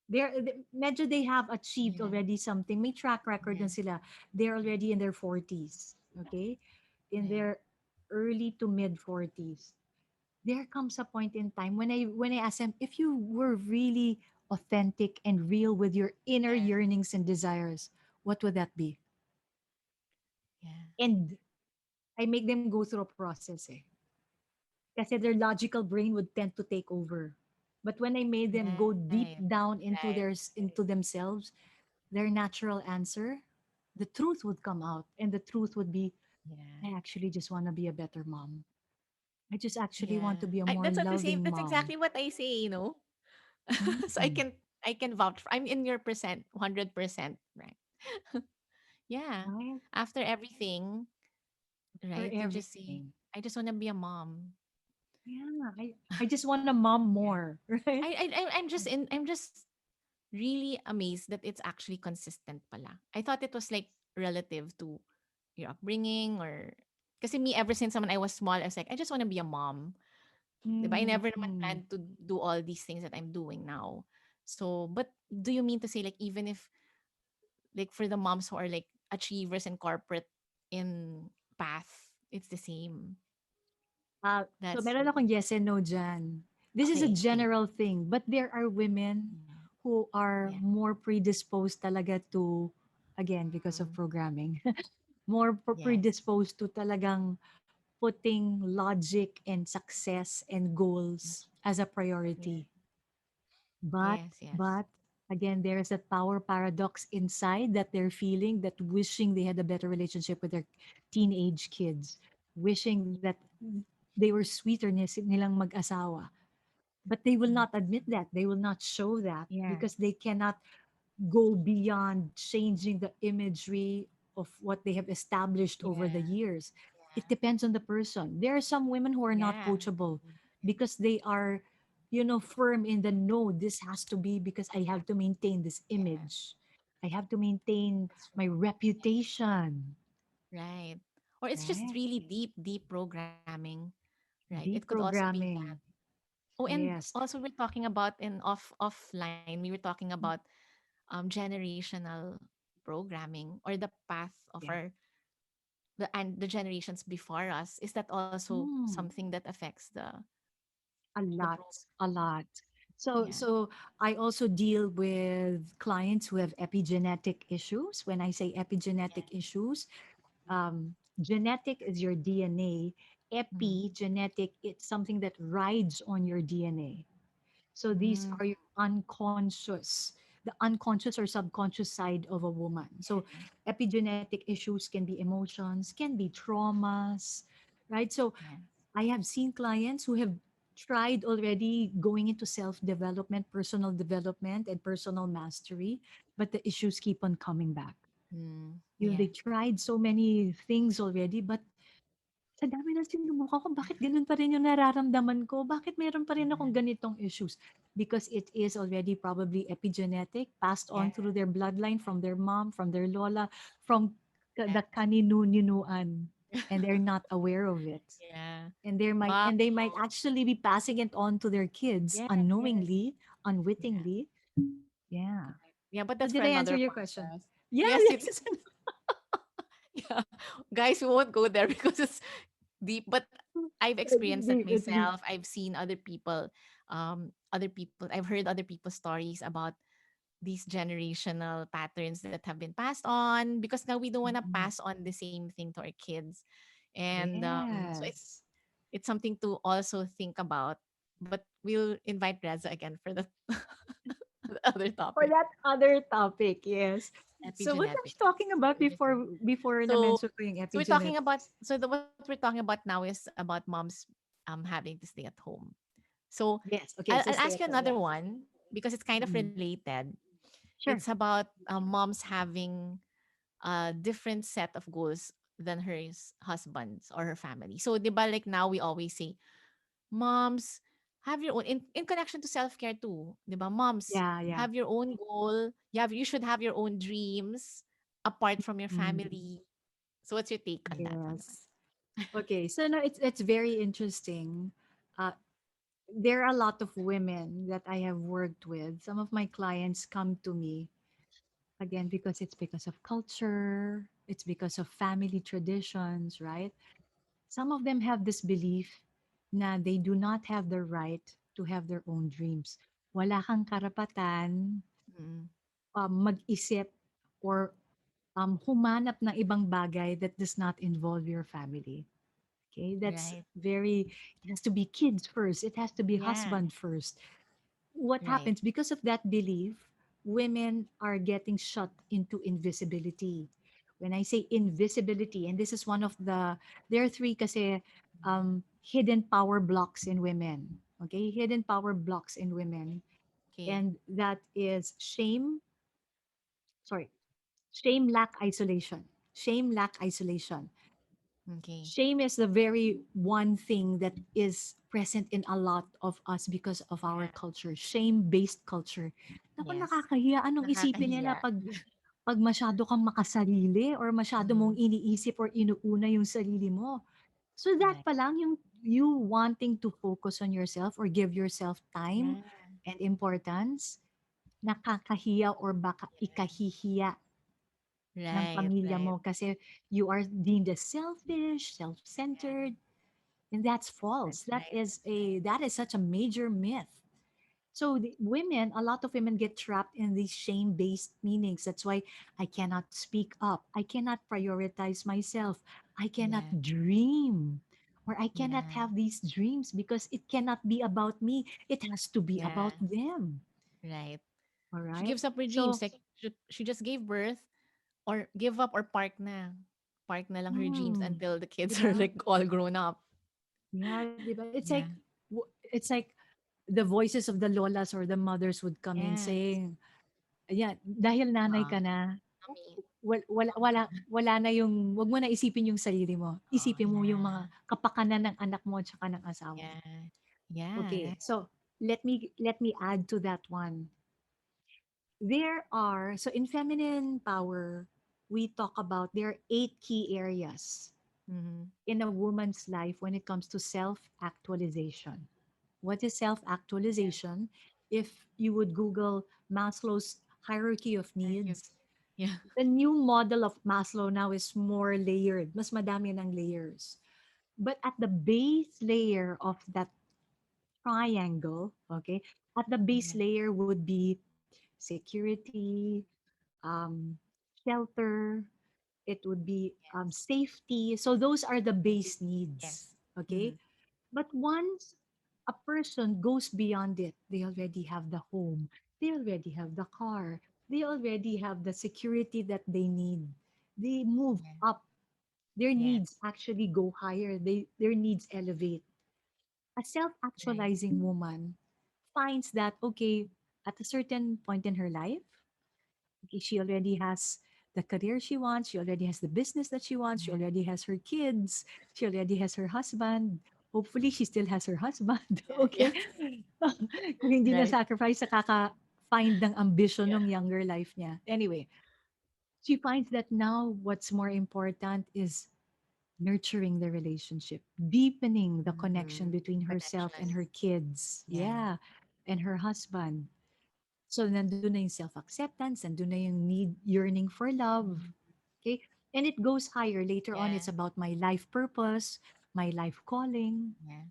B: medyo they have achieved
A: Yeah.
B: already something. May track record na
A: Yeah.
B: sila. They're already in their 40s. Okay? In
A: Right.
B: their early to mid 40s. There comes a point in time when I ask them, if you were really authentic and real with your inner
A: Yeah.
B: yearnings and desires, what would that be?
A: Yeah.
B: And I make them go through a process eh. Kasi their logical brain would tend to take over. But when I made them go deep
A: Right.
B: down into
A: Right.
B: into themselves, their natural answer, the truth would come out. And the truth would be,
A: Yeah.
B: I actually just want to be a better mom. I just actually want
A: Yeah.
B: to be a
A: I,
B: more
A: that's what I say.
B: loving
A: That's
B: mom.
A: exactly what I say, So
B: Mm,
A: I can vouch for, I'm in your percent 100%, right? Yeah.
B: right?
A: After everything,
B: For
A: right? You just see,
B: everything.
A: I just want to be a mom.
B: Yeah, I just want a mom
A: Yeah.
B: more, right?
A: I'm just really amazed that it's actually consistent pala. I thought it was like relative to your upbringing, or kasi me, ever since when I was small, I was like, I just want to be a mom. Diba? I
B: Mm,
A: never naman
B: mm.
A: planned to do all these things that I'm doing now. So, but do you mean to say, like, even if, like, for the moms who are like achievers and corporate in path, it's the same?
B: So
A: That's
B: meron akong yes and no dyan. This is a
A: okay. Okay.
B: general thing, but there are women
A: Yeah.
B: who are
A: Yeah.
B: more predisposed talaga to, again, because of
A: Mm.
B: programming, more
A: Yes.
B: predisposed to talagang putting logic and success and goals as a
A: Yeah.
B: priority. But,
A: Yes. Yes.
B: but again, there is that power paradox inside that they're feeling, that wishing they had a better relationship with their teenage kids, wishing that they were sweeter nilang mag-asawa. But they will
A: Mm.
B: not admit that. They will not show that
A: Yeah.
B: because they cannot go beyond changing the imagery of what they have established over the
A: Yeah.
B: years. It
A: Yeah.
B: depends on the person. There are some women who are not
A: Yeah.
B: coachable because they are, firm in the no, this has to be because I have to maintain this
A: Yeah.
B: image. I have to maintain
A: That's
B: my
A: true.
B: reputation,
A: Right. Or it's just
B: right?
A: really deep, deep programming. Right. It could also be that.
B: Deprogramming.
A: Oh, and
B: Yes.
A: also we're talking about in offline, we were talking about generational programming or the path of
B: Yeah.
A: our the generations before us. Is that also
B: Mm,
A: something that affects
B: a
A: the
B: lot,
A: program?
B: a lot. So,
A: Yeah.
B: so I also deal with clients who have epigenetic issues. When I say
A: Yeah.
B: epigenetic issues, genetic is your DNA.
A: Mm.
B: Epigenetic, it's something that rides on your DNA. So these
A: Mm.
B: are your unconscious, the unconscious or subconscious side of a woman. So
A: Yeah.
B: epigenetic issues can be emotions, can be traumas, right? So
A: Yeah.
B: I have seen clients who have tried already going into self development, personal development, and personal mastery, but the issues keep on coming back.
A: Mm.
B: They
A: Yeah.
B: tried so many things already, but sa dami ng sinubukan ko, bakit ganun pa rin yung nararamdaman ko? Bakit meron pa rin akong
A: Yeah.
B: ganitong issues? Because it is already probably epigenetic, passed on
A: Yeah.
B: through their bloodline, from their mom, from their lola, from the
A: Yes.
B: kaninu-ninuan, and they're not aware of it.
A: Yeah.
B: And they might
A: Wow.
B: actually be passing it on to their kids
A: Yes. Yes.
B: unknowingly,
A: Yeah.
B: unwittingly. Yeah.
A: Correct. Yeah, but
B: So
A: that's
B: did
A: for
B: I answer
A: another
B: your question?
A: podcast.
B: Yeah,
A: Yes, it
B: yes.
A: yeah. Guys, we won't go there because it's deep, but I've
B: It's
A: experienced that
B: deep, it's deep.
A: myself. I've seen other people, I've heard other people's stories about these generational patterns that have been passed on because now we don't want to
B: Mm.
A: pass on the same thing to our kids. And so
B: Yes.
A: it's something to also think about. But we'll invite Reza again for the, the other
B: For
A: topic,
B: that other topic, yes. So what were we
A: epigenetics.
B: talking about
A: Everything.
B: before
A: So
B: na-mention ko yung
A: so we're talking about
B: epigenetics?
A: what we're talking about now is about moms having to stay at home. So
B: Yes. Okay, so
A: I'll
B: stay
A: ask
B: at
A: you
B: home.
A: another
B: Yeah.
A: one because it's kind of
B: Mm.
A: related. It's
B: Sure.
A: about moms having a different set of goals than her husband's or her family. So, di ba, like now we always say, moms, have your own, in connection to self-care too, di ba? Moms,
B: Yeah, yeah.
A: have your own goal. You should have your own dreams apart from your
B: Mm.
A: family. So, what's your take on that one?
B: Yes. Okay, so no, it's very interesting. Uh, there are a lot of women that I have worked with. Some of my clients come to me again because it's because of culture, it's because of family traditions, right? Some of them have this belief na they do not have the right to have their own dreams. Wala kang karapatan
A: Mm,
B: mag-isip or humanap ng ibang bagay that does not involve your family. Okay, that's
A: right.
B: very, it has to be kids first, it has to be
A: Yeah.
B: husband first. What
A: Right.
B: happens because of that belief, women are getting shut into invisibility. When I say invisibility, and this is one of the, there are three kasi hidden power blocks in women. Okay, hidden power blocks in women,
A: Okay.
B: and that is shame. Sorry, shame, lack, isolation. Shame, lack, isolation.
A: Okay.
B: Shame is the very one thing that is present in a lot of us because of our
A: Yeah.
B: culture, shame-based culture. Naku,
A: Yes.
B: nakakahiya. Anong isipin nila
A: Nakakahiya.
B: pag masyado kang makasarili or masyado mong
A: Mm,
B: iniisip or inuuna yung sarili mo. So that
A: right.
B: pa lang, yung you wanting to focus on yourself or give yourself time
A: Yeah.
B: and importance, nakakahiya or baka ikahihiya ng
A: Right.
B: pamilya
A: Right.
B: mo kasi you are deemed as selfish,
A: Yeah.
B: self-centered, and that's false.
A: That's right.
B: That is such a major myth. So the women, a lot of women get trapped in these shame-based meanings. That's why I cannot speak up. I cannot prioritize myself. I cannot
A: Yeah.
B: dream. Or I cannot
A: Yeah.
B: have these dreams because it cannot be about me. It has to be
A: Yeah.
B: about them.
A: Right.
B: All
A: She
B: right.
A: gives up her dreams.
B: So,
A: Like she just gave birth or give up or park na. Park na lang her dreams
B: hmm,
A: until the kids are
B: diba?
A: like all grown up.
B: Yeah, diba?
A: Yeah.
B: It's like the voices of the lolas or the mothers would come in
A: Yeah.
B: saying, yeah, dahil nanay
A: Uh,
B: ka na,
A: mommy.
B: wala na yung, wag mo na isipin yung sarili mo.
A: Oh,
B: Isipin mo yung mga
A: yeah.
B: kapakanan ng anak mo at saka ng asawa mo.
A: Yeah. Yeah,
B: Okay,
A: right.
B: so let me add to that one. So in feminine power, we talk about there are 8 key areas
A: Mm-hmm.
B: in a woman's life when it comes to self-actualization. What is
A: Yeah.
B: self-actualization? If you would Google Maslow's hierarchy of
A: Thank you.
B: needs,
A: Yeah.
B: the new model of Maslow now is more layered. Mas madami ng layers. But at the base layer of that triangle, okay, at the base
A: Yeah.
B: layer would be security, um, shelter, it would be
A: Yes.
B: safety. So those are the
A: Basic
B: base
A: needs.
B: needs,
A: Yes. Mm-hmm.
B: okay? But once a person goes beyond it, they already have the home, they already have the car, they already have the security that they need. They move
A: Yeah.
B: up. Their needs
A: Yes.
B: actually go higher. Their needs elevate. A
A: Right.
B: self-actualizing woman finds that okay, at a certain point in her life, okay, she already has the career she wants, she already has the business that she wants, she
A: Yeah.
B: already has her kids, she already has her husband. Hopefully, she still has her husband.
A: Yeah.
B: Okay? Kung hindi na
A: Right.
B: sacrifice sa kaka-find ng ambition
A: Yeah.
B: ng younger life niya. Anyway, she finds that now what's more important is nurturing the relationship, deepening the connection
A: Mm-hmm.
B: between herself and
A: Connection.
B: her kids.
A: Yeah.
B: Yeah. And her husband. So nandun na yung self-acceptance, nandun na yung need, yearning for love.
A: Mm-hmm.
B: Okay? And it goes higher. Later on,
A: Yeah.
B: it's about my life purpose, my life calling.
A: Yeah.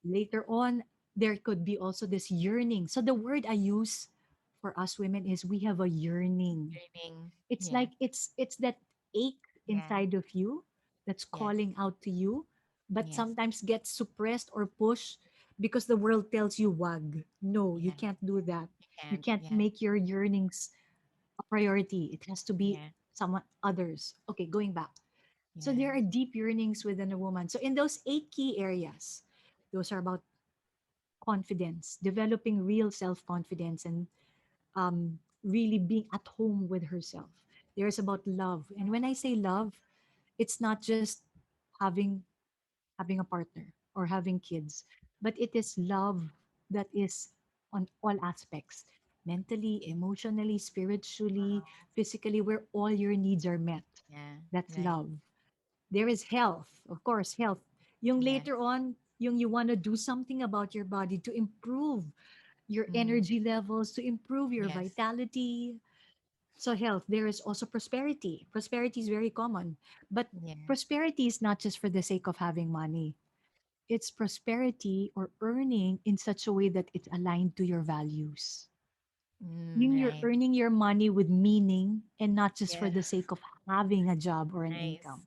B: Later on, there could be also this yearning. So the word I use for us women is we have a yearning.
A: Learning.
B: It's
A: Yeah.
B: like it's that ache
A: Yeah.
B: inside of you that's
A: Yes.
B: calling out to you, but
A: Yes.
B: sometimes gets suppressed or pushed because the world tells you wag. No, you
A: Yeah.
B: can't do that.
A: You
B: You
A: can't.
B: can't
A: Yeah.
B: make your yearnings a priority. It has to be
A: Yeah.
B: someone others. Okay, going back. So
A: Yeah.
B: there are deep yearnings within a woman. So in those 8 key areas, those are about confidence, developing real self-confidence and really being at home with herself. There's about love. And when I say love, it's not just having having a partner or having kids, but it is love that is on all aspects, mentally, emotionally, spiritually, physically, where all your needs are met.
A: Yeah.
B: That's
A: Right.
B: love. There is health, of course, health. Yung
A: Yes.
B: later on, yung you want to do something about your body to improve your
A: Mm-hmm.
B: energy levels, to improve your
A: Yes.
B: vitality. So health, there is also prosperity. Prosperity is very common, but
A: Yeah.
B: prosperity is not just for the sake of having money. It's prosperity or earning in such a way that it's aligned to your values.
A: Mm,
B: You're
A: right.
B: earning your money with meaning and not just for
A: Yeah.
B: the sake of having a job or an
A: Nice.
B: income.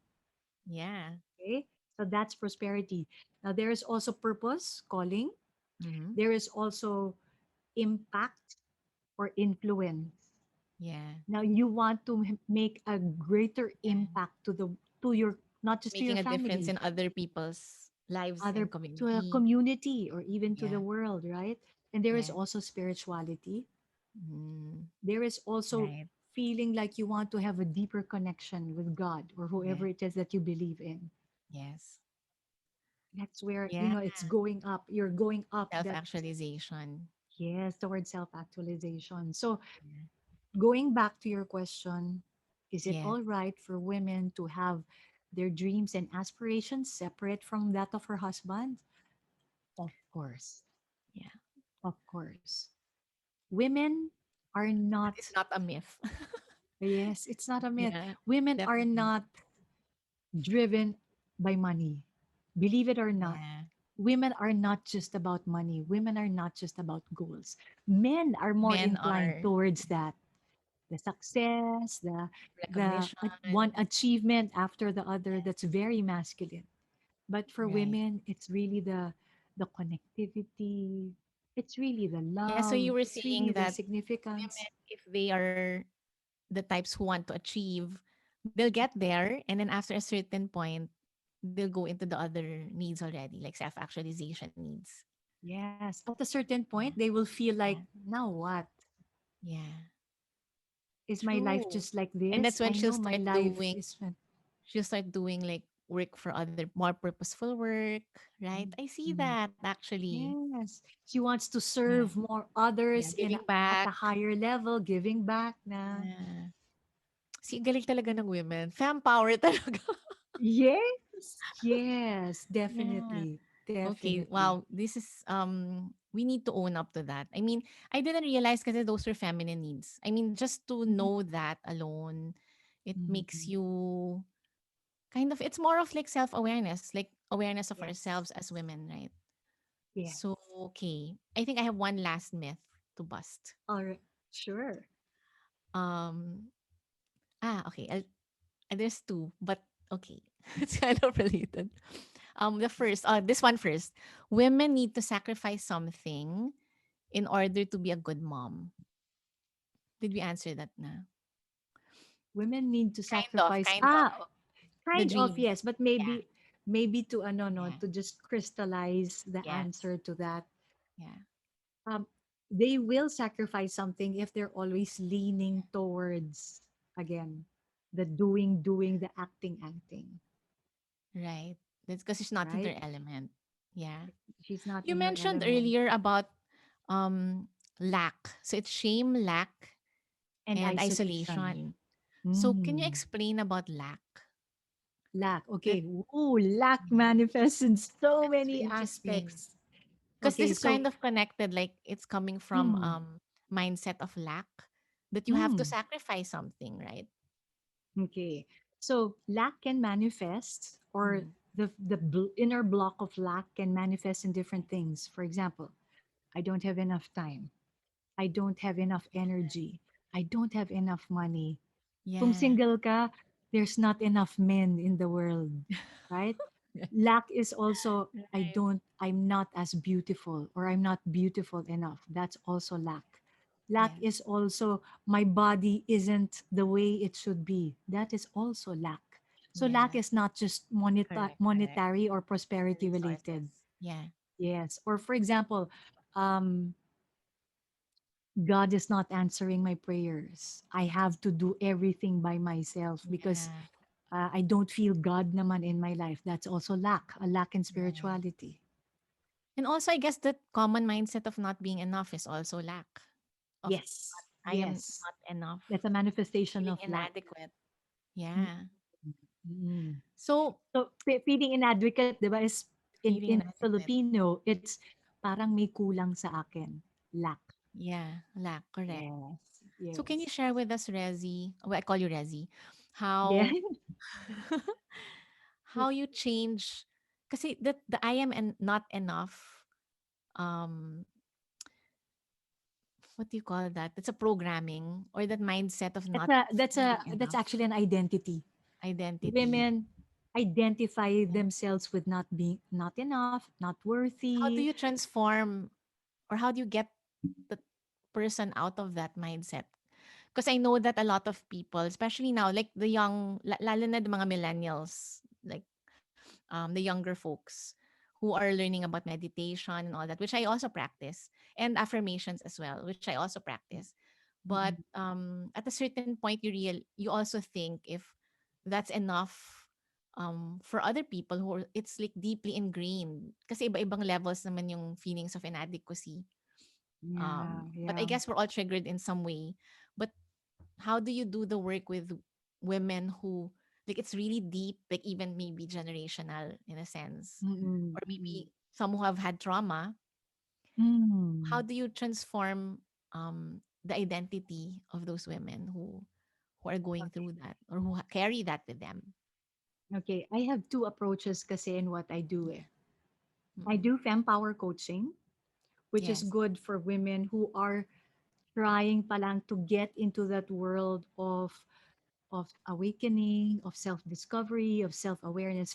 A: Yeah.
B: Okay? So that's prosperity. Now there is also purpose, calling.
A: Mm-hmm.
B: There is also impact or influence.
A: Yeah.
B: Now you want to make a greater
A: Yeah.
B: impact to your, not just to your
A: Making a difference
B: family,
A: in other people's lives and
B: other, to a
A: community.
B: community or even to the
A: Yeah.
B: world, right? And there is
A: Yeah.
B: also spirituality.
A: Mm,
B: There is also
A: right.
B: feeling like you want to have a deeper connection with God or
A: Yeah.
B: whoever it is that you believe in.
A: Yes.
B: That's where,
A: Yeah.
B: it's going up. You're going up
A: Self
B: that,
A: actualization.
B: yes, towards self actualization. So
A: Yeah.
B: going back to your question, is it
A: Yeah.
B: all right for women to have their dreams and aspirations separate from that of her husband? Of course.
A: Yeah.
B: Of course. Women are
A: But
B: not,
A: it's not a myth.
B: yes, it's not a myth.
A: Yeah.
B: Women are
A: Definitely.
B: not driven by money. Believe it or not,
A: Yeah.
B: women are not just about money. Women are not just about goals. Men are more
A: Men
B: inclined
A: are
B: towards that. The success,
A: recognition.
B: one achievement after the other,
A: Yeah.
B: that's very masculine. But for
A: Right.
B: women, it's really the connectivity. It's really the
A: Yeah. So
B: love.
A: you were
B: It's really
A: saying
B: the
A: that
B: significance.
A: women, if they are the types who want to achieve, they'll get there. And then after a certain point, they'll go into the other needs already, like self actualization needs.
B: Yes. At a certain
A: Yeah.
B: point, they will feel like,
A: Yeah.
B: now what?
A: Yeah.
B: Is my life
A: True.
B: just like
A: And that's
B: this?
A: when
B: I know my life
A: she'll start doing like work for other more purposeful work, right? I see
B: Mm.
A: that actually.
B: Yes. She wants to
A: Yeah.
B: serve more
A: Yeah,
B: others
A: giving
B: at
A: back.
B: a higher level, giving back na.
A: Yeah. See, galing talaga ng women. Fem power talaga.
B: Yes. Yes,
A: Yeah.
B: definitely.
A: Okay.
B: Definitely.
A: Wow. This is we need to own up to that. I mean, I didn't realize because those were feminine needs. I mean, just to
B: Mhm.
A: know that alone, it makes
B: Mhm.
A: you kind of it's more of like self-awareness, like awareness of
B: Yes.
A: ourselves as women, right?
B: Yes.
A: So, okay. I think I have one last myth to bust.
B: All right. Sure.
A: Um okay. There's two, but okay. It's kind of related. The first, this one first. Women need to sacrifice something in order to be a good mom. Did we answer that na?
B: Women need to
A: Kind of,
B: sacrifice.
A: kind of. The
B: Kind of,
A: dream.
B: yes, but
A: Yeah,
B: maybe to ano no,
A: yeah,
B: to just crystallize the
A: yes,
B: answer to that.
A: yeah,
B: Um, they will sacrifice something if they're always leaning towards again the doing, the acting,
A: right. That's because it's not in
B: right?
A: their element. Yeah.
B: She's not
A: You
B: in her
A: mentioned
B: element.
A: earlier about um lack. So it's shame, lack,
B: And
A: and
B: isolation.
A: isolation. So can you
B: Mm.
A: explain about lack?
B: Lack.
A: That
B: Okay. Ooh, lack manifests in so
A: that's so
B: many
A: interesting.
B: aspects.
A: Because this
B: Okay,
A: is
B: so
A: kind of connected, like it's coming from
B: mm,
A: mindset of lack that you have to
B: mm,
A: sacrifice something, right?
B: okay. So lack can manifest, or
A: Mm.
B: the inner block of lack can manifest in different things. For example, I don't have enough time. I don't have enough energy. I don't have enough money. Kung
A: Yeah.
B: single ka, there's not enough men in the world, right? Lack is also
A: Right.
B: I'm not as beautiful, or I'm not beautiful enough. That's also lack. Lack
A: Yes.
B: is also my body isn't the way it should be. That is also lack. So lack
A: Yeah.
B: is not just
A: Correct. Correct.
B: monetary or
A: The
B: prosperity
A: resources.
B: related.
A: Yeah.
B: Yes. Or for example, um, God is not answering my prayers. I have to do everything by myself because
A: Yeah.
B: I don't feel God naman in my life. That's also lack, a lack in
A: Right.
B: spirituality.
A: And also, I guess that common mindset of not being enough is also lack of
B: Yes,
A: I am
B: yes.
A: not enough,
B: That's a manifestation
A: feeling
B: of lack.
A: inadequate.
B: Mm,
A: Yeah.
B: mm.
A: So
B: So, feeling inadequate, di ba, is
A: feeling
B: in
A: inadequate.
B: Filipino, it's parang may kulang sa akin. Lack.
A: Yeah, lack. Correct.
B: Yes,
A: So can you
B: yes.
A: share with us, Rezi? Well, I call you Rezi.
B: Yeah.
A: How how you change? Kasi that the I am and not enough. Um, what do you call that? It's a programming or that mindset of not feeling
B: That's
A: enough
B: actually an identity.
A: identity.
B: Women identify themselves with not enough, not
A: How do
B: worthy.
A: you transform or how do you get the person out of that mindset? Because I know that a lot of people, especially now, like the young, lalo na the mga millennials, like the younger folks who are learning about meditation and all that, which I also practice, and affirmations as well, which I also practice. But
B: Mm-mm.
A: at a certain point, you also think if that's enough for other people who are, it's like deeply ingrained. Kasi iba-ibang levels naman yung feelings of inadequacy.
B: Yeah,
A: But I
B: yeah.
A: guess we're all triggered in some way. But how do you do the work with women who like it's really deep, like even maybe generational in a sense,
B: Mm-mm,
A: or
B: mm-mm.
A: maybe some who have had trauma? How
B: Mm.
A: do you transform the identity of those women who are going
B: Okay.
A: through that or who carry that with them?
B: Okay, I have two approaches kasi in what I do eh.
A: Yeah.
B: I
A: Mm-mm.
B: do fempower coaching, which is
A: Yes.
B: good for women who are trying palang to get into that world of awakening, of self-discovery, of self-awareness.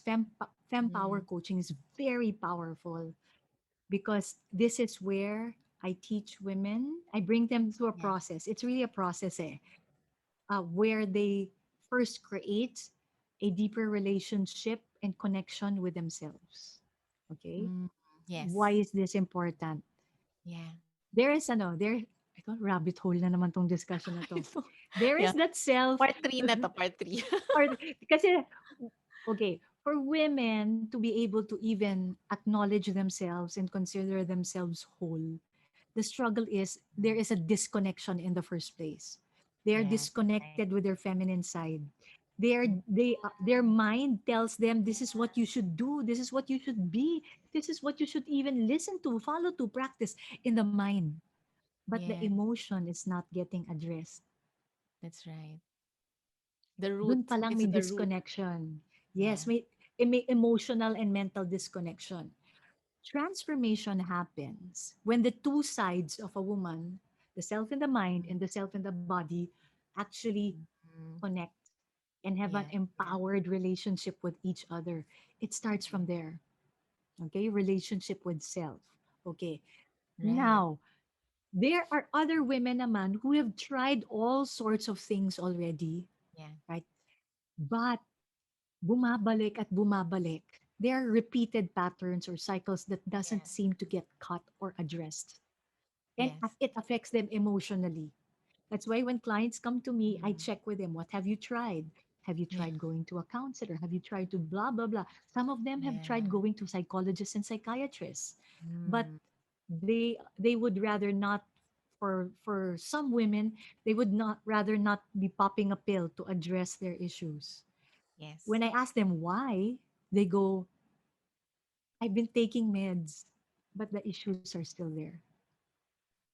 B: Fempower
A: Mm.
B: coaching is very powerful because this is where I teach women, I bring them through a
A: Yeah.
B: process. It's really a process eh, where they first create a deeper relationship and connection with themselves. Okay?
A: Mm.
B: Why
A: Yes.
B: is this important?
A: Yeah.
B: There is ano, there ko, rabbit hole na naman 'tong discussion na
A: I
B: 'to.
A: know.
B: There
A: Yeah.
B: is that self
A: Part 3 na to, part 3.
B: or kasi okay, for women to be able to even acknowledge themselves and consider themselves whole, the struggle is there is a disconnection in the first place. They are
A: Yes, right.
B: disconnected with their feminine side.
A: Mm,
B: Their mind tells them this is what you should do, this is what you should be, this is what you should even listen to, follow to, practice in the mind. But the
A: yes,
B: emotion is not getting addressed.
A: that's right. The
B: Dun
A: root.
B: pa lang
A: It's
B: may
A: the root.
B: disconnection. Yes,
A: Yeah.
B: may emotional and mental disconnection. Transformation happens when the two sides of a woman, the self in the mind and the self in the body, actually
A: Mm,
B: connect and have an
A: yeah, yeah.
B: empowered relationship with each other. It starts from
A: Mm,
B: there. Okay, relationship with self. Okay,
A: right.
B: now there are other women naman who have tried all sorts of things already,
A: Yeah,
B: right? But bumabalik at bumabalik. There are repeated patterns or cycles that doesn't
A: yeah.
B: seem to get cut or addressed. And
A: Yes.
B: it affects them emotionally. That's why when clients come to me, I
A: Mm,
B: check with them, what have you tried? Have you
A: yeah,
B: tried going to a counselor? Have you tried to blah, blah, blah? Some of them have tried
A: yeah.
B: going to psychologists and psychiatrists. But
A: Mm,
B: they would rather not, for some women, they would not rather not be popping a pill to address their issues.
A: yes.
B: When I ask them why, they go, I've been taking meds, but the issues are still there.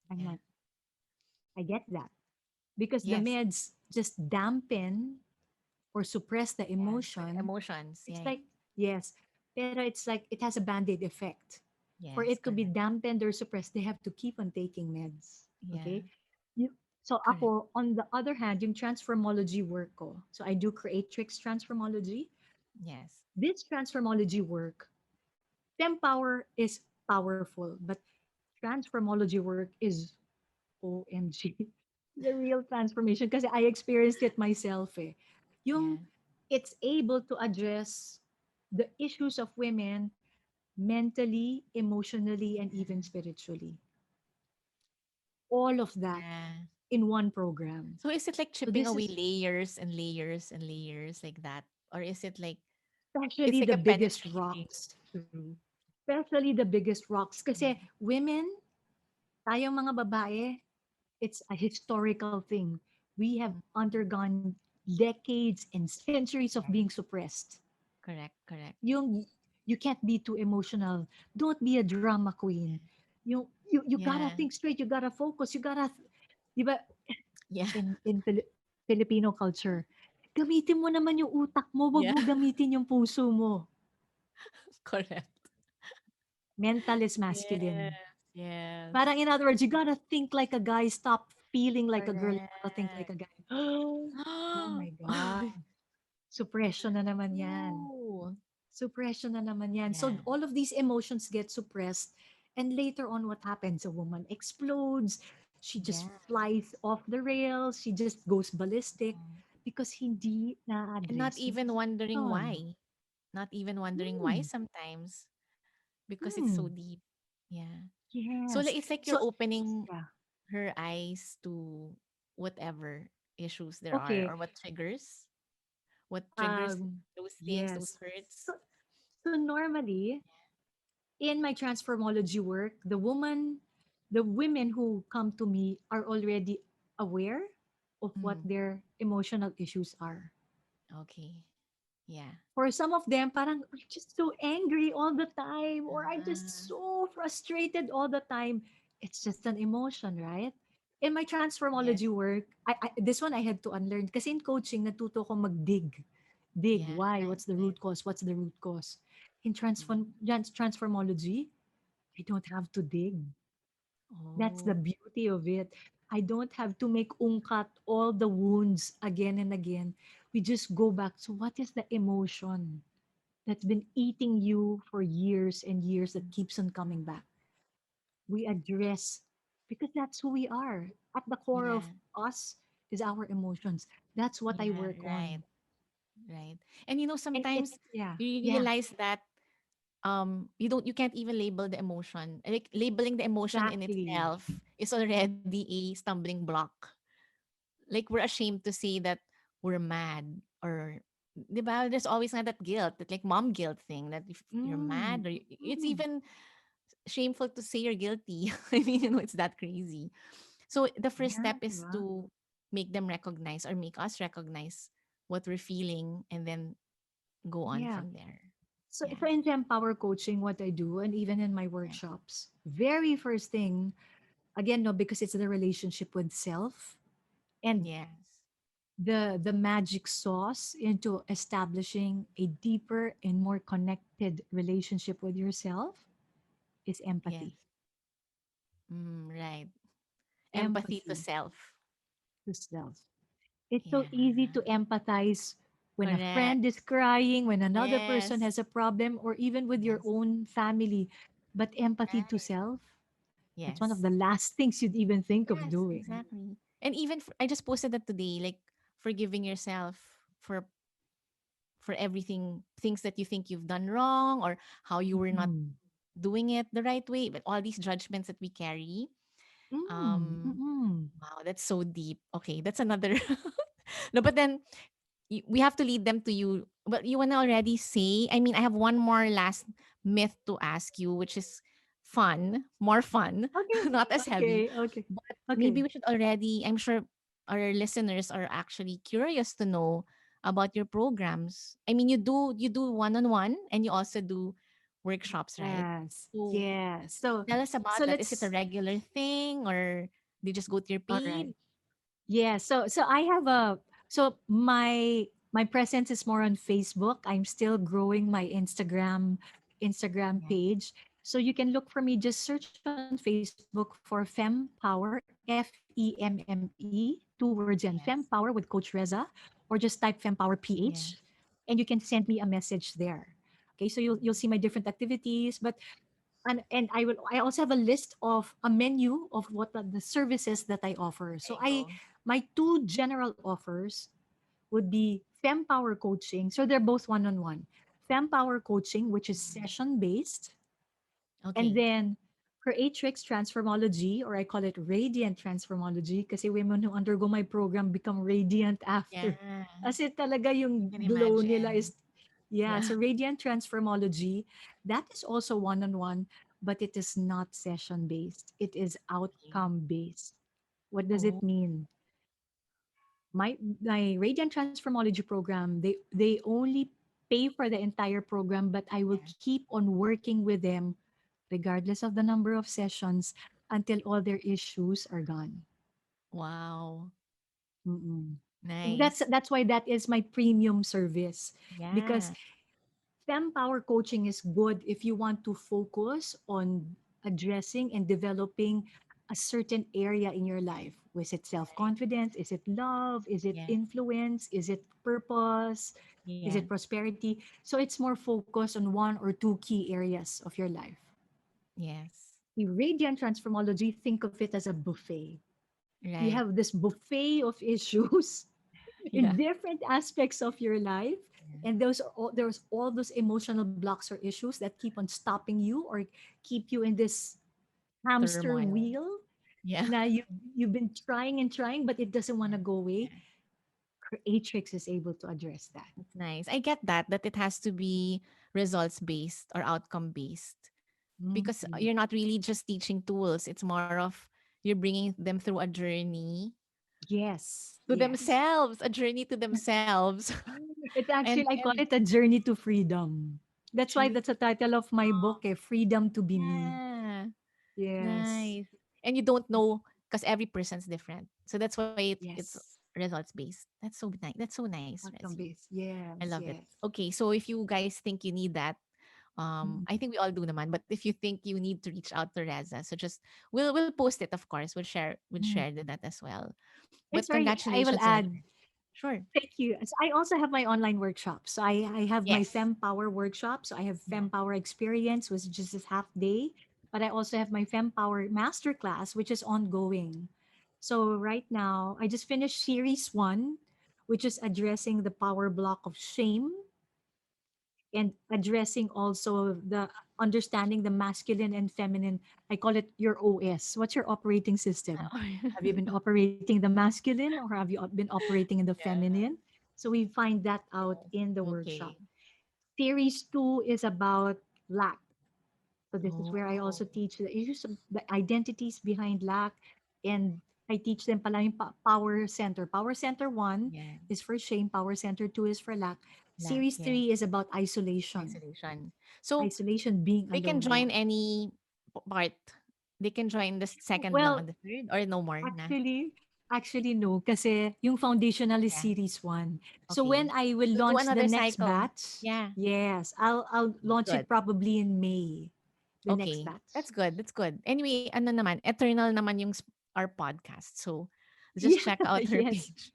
B: I'm
A: Yeah.
B: like, I get that. Because the
A: Yes.
B: meds just dampen or suppress the
A: Yeah. The
B: emotion.
A: emotions.
B: It's
A: Yeah.
B: like, yes, pero it's like it has a band-aid effect. For
A: Yes,
B: it to be
A: correct.
B: dampened or suppressed, they have to keep on taking meds.
A: Yeah,
B: Okay? You, so
A: correct.
B: ako, on the other hand, yung transformology work ko, so I do creatrix transformology.
A: Yes.
B: This transformology work, Tempower is powerful, but transformology work is OMG. The real transformation kasi I experienced it myself eh.
A: Yeah.
B: Yung it's able to address the issues of women mentally, emotionally, and even
A: Yeah.
B: spiritually. All of that
A: Yeah.
B: in one program.
A: So is it like
B: So
A: chipping
B: this
A: away
B: is
A: layers and layers and layers like that? Or is it like it's
B: especially
A: like
B: the
A: a
B: biggest
A: penetrating
B: rocks.
A: through?
B: Especially the biggest rocks. Kasi
A: Yeah.
B: women, tayong mga babae, it's a historical thing. We have
A: Mm,
B: undergone decades and centuries of
A: yes.
B: being suppressed.
A: Correct, correct.
B: Yung you can't be too emotional. Don't be a drama queen. You gotta
A: Yeah.
B: think straight. You gotta focus. You gotta, di ba,
A: Yeah.
B: Filipino culture, gamitin mo naman yung utak mo, wag
A: Yeah.
B: mo gamitin yung puso mo.
A: Correct.
B: Mental is masculine.
A: Yes. Yes.
B: Parang in other words, you gotta think like a guy, stop feeling like a girl, you gotta think like
A: Correct.
B: a guy. Oh my God. Suppression na naman yan.
A: True.
B: Suppression na naman yan. So
A: Yeah.
B: all of these emotions get suppressed. And later on, what happens? A woman explodes. She just
A: Yeah.
B: flies off the rails. She just goes ballistic
A: Mm.
B: because hindi
A: And not
B: na-address yung
A: even wondering
B: emotion.
A: why. Not even wondering why
B: Hmm.
A: sometimes because it's so
B: Hmm.
A: deep. Yeah. So like
B: Yes.
A: it's like
B: So,
A: you're opening
B: yeah.
A: her eyes to whatever issues there are
B: Okay.
A: or what triggers those things, those
B: Yes.
A: hurts.
B: So, so normally, in my transformology work, the women who come to me are already aware of what
A: Mm,
B: their emotional issues are.
A: okay. Yeah.
B: For some of them, parang, I'm just so angry all the time, or I'm just
A: Ah,
B: so frustrated all the time. It's just an emotion, right? In my
A: yes.
B: transformology work, this one I had to unlearn. Kasi in coaching, natuto ko mag-dig. Dig,
A: Yeah.
B: why? What's the
A: Yeah.
B: root cause? What's the root cause? In
A: Mm.
B: transformology, I don't have to dig. That's the
A: Oh,
B: beauty of it. I don't have to make ungkat all the wounds again and again. We just go back. So what is the emotion that's been eating you for years and years that keeps on coming back? We address because that's who we are. At the core of
A: yeah.
B: us is our emotions. That's what I
A: Yeah,
B: work
A: right.
B: on.
A: Right. And
B: And it,
A: sometimes
B: yeah,
A: you
B: yeah,
A: realize that you can't even label the emotion. Like labeling the emotion in
B: exactly.
A: itself is already a stumbling block. Like we're ashamed to say that we're mad or 'di ba? There's always nga that guilt, that like mom guilt thing that if you're
B: Mm.
A: mad or it's
B: Mm.
A: even shameful to say you're guilty. I mean, it's that crazy. So the first
B: Yeah,
A: step is
B: diba?
A: to make them recognize or make us recognize what we're feeling and then go on
B: Yeah.
A: from there.
B: So
A: Yeah.
B: in the Empower coaching, what I do, and even in my
A: Right.
B: workshops, very first thing, again, no, because it's the relationship with self and
A: Yes.
B: the magic sauce into establishing a deeper and more connected relationship with yourself is
A: Yes.
B: empathy.
A: Right. Empathy to
B: Empathy
A: self.
B: to self. It's so easy
A: Yeah.
B: to empathize when a
A: Correct.
B: friend is crying, when another person
A: Yes.
B: has a problem, or even with your
A: Yes.
B: own family. But empathy to
A: Right.
B: self, it's one of
A: Yes.
B: the last things you'd even think of
A: Yes,
B: doing.
A: exactly. And even I just posted that today, like forgiving yourself for for everything, things that you think you've done wrong or how you were not
B: Mm.
A: doing it the right way, but all these judgments that we carry.
B: Mm.
A: Um,
B: Mm.
A: wow, that's so deep. Okay, that's another. No, but then we have to lead them to you. But you want to already say, I mean, I have one more last myth to ask you, which is fun, more fun,
B: Okay.
A: not as heavy.
B: Okay. Okay.
A: But maybe
B: Okay.
A: we should already, I'm sure our listeners are actually curious to know about your programs. I mean, you do one-on-one and you also do workshops, right?
B: Yes.
A: So
B: Yes. So
A: tell us
B: so
A: about that. Is it a
B: let's
A: regular thing or they just go to your
B: all right.
A: page?
B: Yeah, so I have a so my presence is more on Facebook. I'm still growing my Instagram
A: Yeah.
B: page. So you can look for me, just search on Facebook for FemPower, FEMME, two words yan, FemPower with Coach Reza,
A: Yes.
B: or just type FemPower PH and you can
A: Yes.
B: send me a message there. Okay, so you'll see my different activities, but and I also have a list of a menu of what are the services that I offer. So
A: There you
B: I
A: go.
B: my two general offers would be FemPower coaching. So they're both one-on-one. FemPower coaching, which is
A: Mm.
B: session based, and
A: Okay.
B: then Creatrix transformology, or I call it radiant transformology, kasi women who undergo my program become radiant after.
A: Yeah.
B: As in talaga
A: I
B: yung
A: can
B: glow nila
A: imagine.
B: is, yeah,
A: Yeah.
B: so radiant transformology, that is also one-on-one, but it is not session based. It is
A: Okay.
B: outcome based. What does it
A: Oh,
B: mean? My radiant transformology program, they only pay for the entire program, but I will
A: yeah.
B: keep on working with them regardless of the number of sessions until all their issues are gone.
A: Wow.
B: Mm-mm. That's
A: Nice.
B: that's why that is my premium service, because
A: Yeah.
B: FemPower coaching is good if you want to focus on addressing and developing a certain area in your life. Was it
A: Right.
B: self-confidence? Is it love? Is it
A: Yeah.
B: influence? Is it purpose? Is
A: Yeah.
B: it prosperity? So it's more focused on one or two key areas of your life.
A: Yes.
B: The radiant transformology, think of it as a buffet. You
A: Right.
B: have this buffet of issues in
A: Yeah.
B: different aspects of your life,
A: Yeah.
B: and there's all those emotional blocks or issues that keep on stopping you or keep you in this hamster
A: Turmoil.
B: wheel.
A: Yeah.
B: Now you've been trying and trying, but it doesn't want
A: Yeah.
B: to go away.
A: Yeah.
B: Creatrix is able to address that.
A: That's nice. I get that it has to be results based or outcome based because
B: Mhm.
A: you're not really just teaching tools. It's more of you're bringing them through a journey
B: Yes,
A: to
B: yes.
A: themselves, a journey to themselves.
B: It's actually, I call
A: And
B: it a journey to freedom. That's why
A: true.
B: that's the title of my book, Freedom to Be Me.
A: Yeah.
B: Yes.
A: Nice. And you don't know because every person's different. So that's why it's
B: Yes.
A: results based. That's so nice. That's so nice,
B: Outcome
A: Resi.
B: based.
A: I
B: Yes,
A: love it.
B: yes.
A: Okay, so if you guys think you need that,
B: Mm.
A: I think we all do naman. But if you think you need to reach out to Reza, so just we'll post it, of course. We'll share
B: Mm.
A: that as well.
B: And
A: But
B: sorry, I will
A: congratulations on
B: add,
A: again. Sure.
B: thank you. So I also have my online workshops. So I have my
A: Yes.
B: FemPower workshop. So I have
A: Yeah.
B: FemPower Experience, which is just a half day. But I also have my FemPower Masterclass, which is ongoing. So right now, I just finished series one, which is addressing the power block of shame and addressing also the understanding the masculine and feminine. I call it your OS. What's your operating system? Have you been operating the masculine or have you been operating in the
A: Yeah.
B: feminine? So we find that out
A: Oh,
B: in the workshop.
A: okay.
B: Series 2 is about lack. So this is where I also
A: Oh,
B: teach the issues of the identities behind lack, and I teach them pala yung power center. Power center 1
A: yeah.
B: is for shame, power center 2 is for lack.
A: Lack,
B: Series
A: yeah.
B: 3 is about isolation.
A: Isolation. So
B: Isolation, being
A: they can
B: alone a
A: join
B: lot.
A: any part. They can join the second lang
B: Well,
A: and the third or no more na.
B: actually no, kasi yung foundational is
A: Yeah.
B: series 1. So when
A: Okay.
B: I will
A: So do
B: launch the
A: another
B: next
A: cycle.
B: batch,
A: Yeah.
B: yes, I'll
A: Okay,
B: launch
A: good.
B: it probably in May, the next
A: Okay.
B: batch.
A: That's good. That's good. Anyway, ano naman, eternal naman yung our podcast. So just
B: Yeah,
A: check out her
B: yes.
A: page.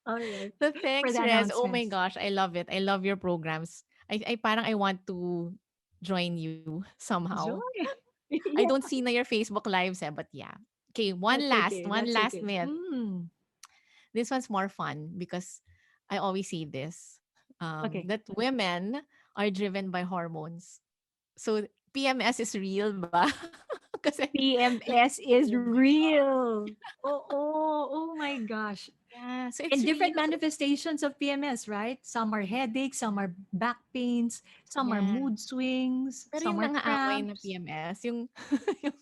B: All right.
A: So
B: For
A: thanks,
B: the
A: Rez. Oh my
B: announcements.
A: gosh, I love it. I love your programs. I parang I want to join you somehow.
B: Joy.
A: I don't
B: Yeah,
A: see na your Facebook lives but yeah. Okay,
B: that's okay.
A: one
B: That's
A: last
B: okay.
A: myth.
B: Mm.
A: This one's more fun because I always say this
B: Okay.
A: that women are driven by hormones. So PMS is real ba? Kasi like,
B: PMS is
A: oh my god.
B: real. Oh my gosh.
A: Yeah, so it's
B: And different
A: real.
B: manifestations of PMS, right? Some are headaches, some are back pains, some are
A: Yeah.
B: mood swings,
A: Pero
B: some
A: yung
B: are
A: nangaaway na
B: cramps.
A: PMS, yung, yung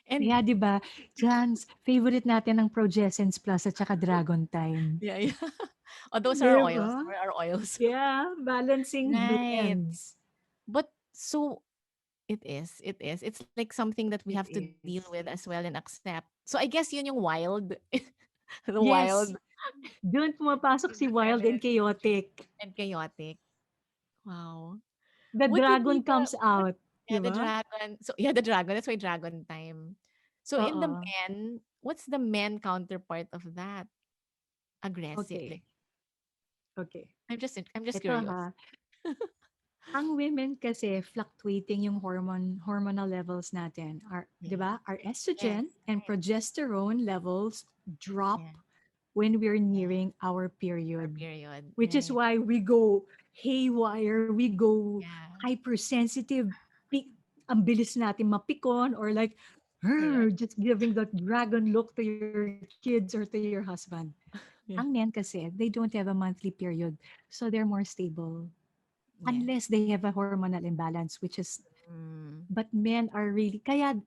A: and
B: Kaya 'di ba, Jans, favorite natin ang Progessence Plus at saka Dragon Time.
A: yeah, yeah. Oh, those are
B: 'Di
A: oils.
B: ba?
A: Those are oils.
B: Yeah, balancing
A: Right.
B: blends.
A: But so it is. It is. It's like something that we have
B: It
A: to deal with
B: is.
A: as well and accept. So I guess yun yung wild. The wild
B: Yes, doon pumapasok
A: in
B: si
A: the
B: wild and
A: feminine energy
B: chaotic.
A: and chaotic. Wow.
B: The
A: What would
B: dragon
A: be
B: comes
A: what
B: out,
A: yeah,
B: 'di
A: the
B: ba?
A: dragon. So yeah, the dragon. That's why dragon time. So in the
B: Oo.
A: men, what's the men counterpart of that? Aggressive. Like
B: Okay, okay.
A: I'm just
B: Ito
A: curious.
B: ha, ang women kasi fluctuating yung hormonal levels natin. Our, 'di
A: Yeah.
B: ba? Our
A: Yes.
B: estrogen and
A: Right.
B: progesterone levels
A: Yeah.
B: drop when we're
A: Yeah.
B: nearing our
A: Our
B: period.
A: period.
B: Which is
A: Right.
B: why we go haywire, we go
A: Yeah.
B: hypersensitive, ang bilis natin mapikon or like,
A: Correct.
B: just giving that dragon look to your kids or to your husband. Ang men
A: Yeah.
B: kasi, they don't have a monthly period, so they're more stable.
A: Yeah.
B: Unless they have a hormonal imbalance, which is,
A: Mm.
B: but men are really, kaya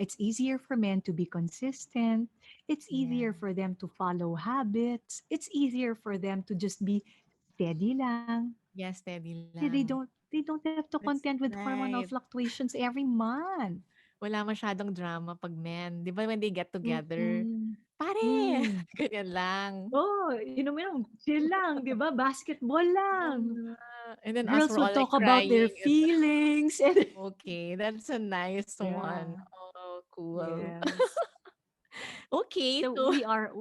B: it's easier for men to be consistent. It's
A: Yeah.
B: easier for them to follow habits. It's easier for them to just be steady lang.
A: Yeah, steady
B: Kasi
A: lang.
B: they don't have to
A: That's
B: contend with hormonal
A: right.
B: fluctuations every month.
A: Wala masyadong drama 'pag men. 'Di ba when they get together,
B: Mm.
A: "Pare!"
B: Mm.
A: Ganyan lang.
B: Oh, yun, chill lang, 'di ba? Basketball
A: Oo
B: lang.
A: nga. And then us
B: Girls
A: were
B: would
A: all like
B: talk about their
A: crying and
B: feelings and
A: okay, that's a nice one.
B: yeah.
A: Oh, cool.
B: Yes.
A: Okay,
B: So
A: to
B: our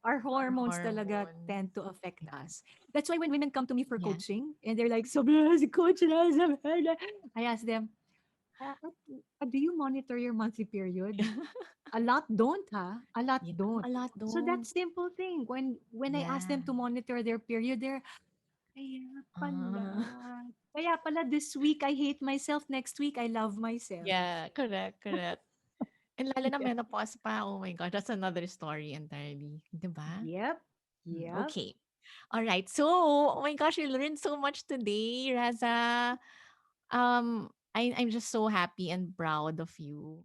A: our
B: hormones talaga
A: hormones.
B: tend to affect
A: Yeah.
B: us. That's why when women come to me for
A: Yeah.
B: coaching and they're like, "Sobra si coach na, sobra na." I ask them, do you monitor your monthly period? A lot don't, ha? A lot
A: Yeah.
B: don't.
A: A lot
B: So that
A: don't.
B: simple thing, when I ask them
A: Yeah.
B: to monitor their period, they're, kaya pala.
A: Ah.
B: Kaya pala this week I hate myself, next week I love myself.
A: Yeah, correct, correct. And lalo na
B: Yeah.
A: menopause pa, oh my gosh, that's another story entirely, 'di ba?
B: Yep. Yep.
A: Okay. All right. So, oh my gosh, we learned so much today, Raza. I'm just so happy and proud of you.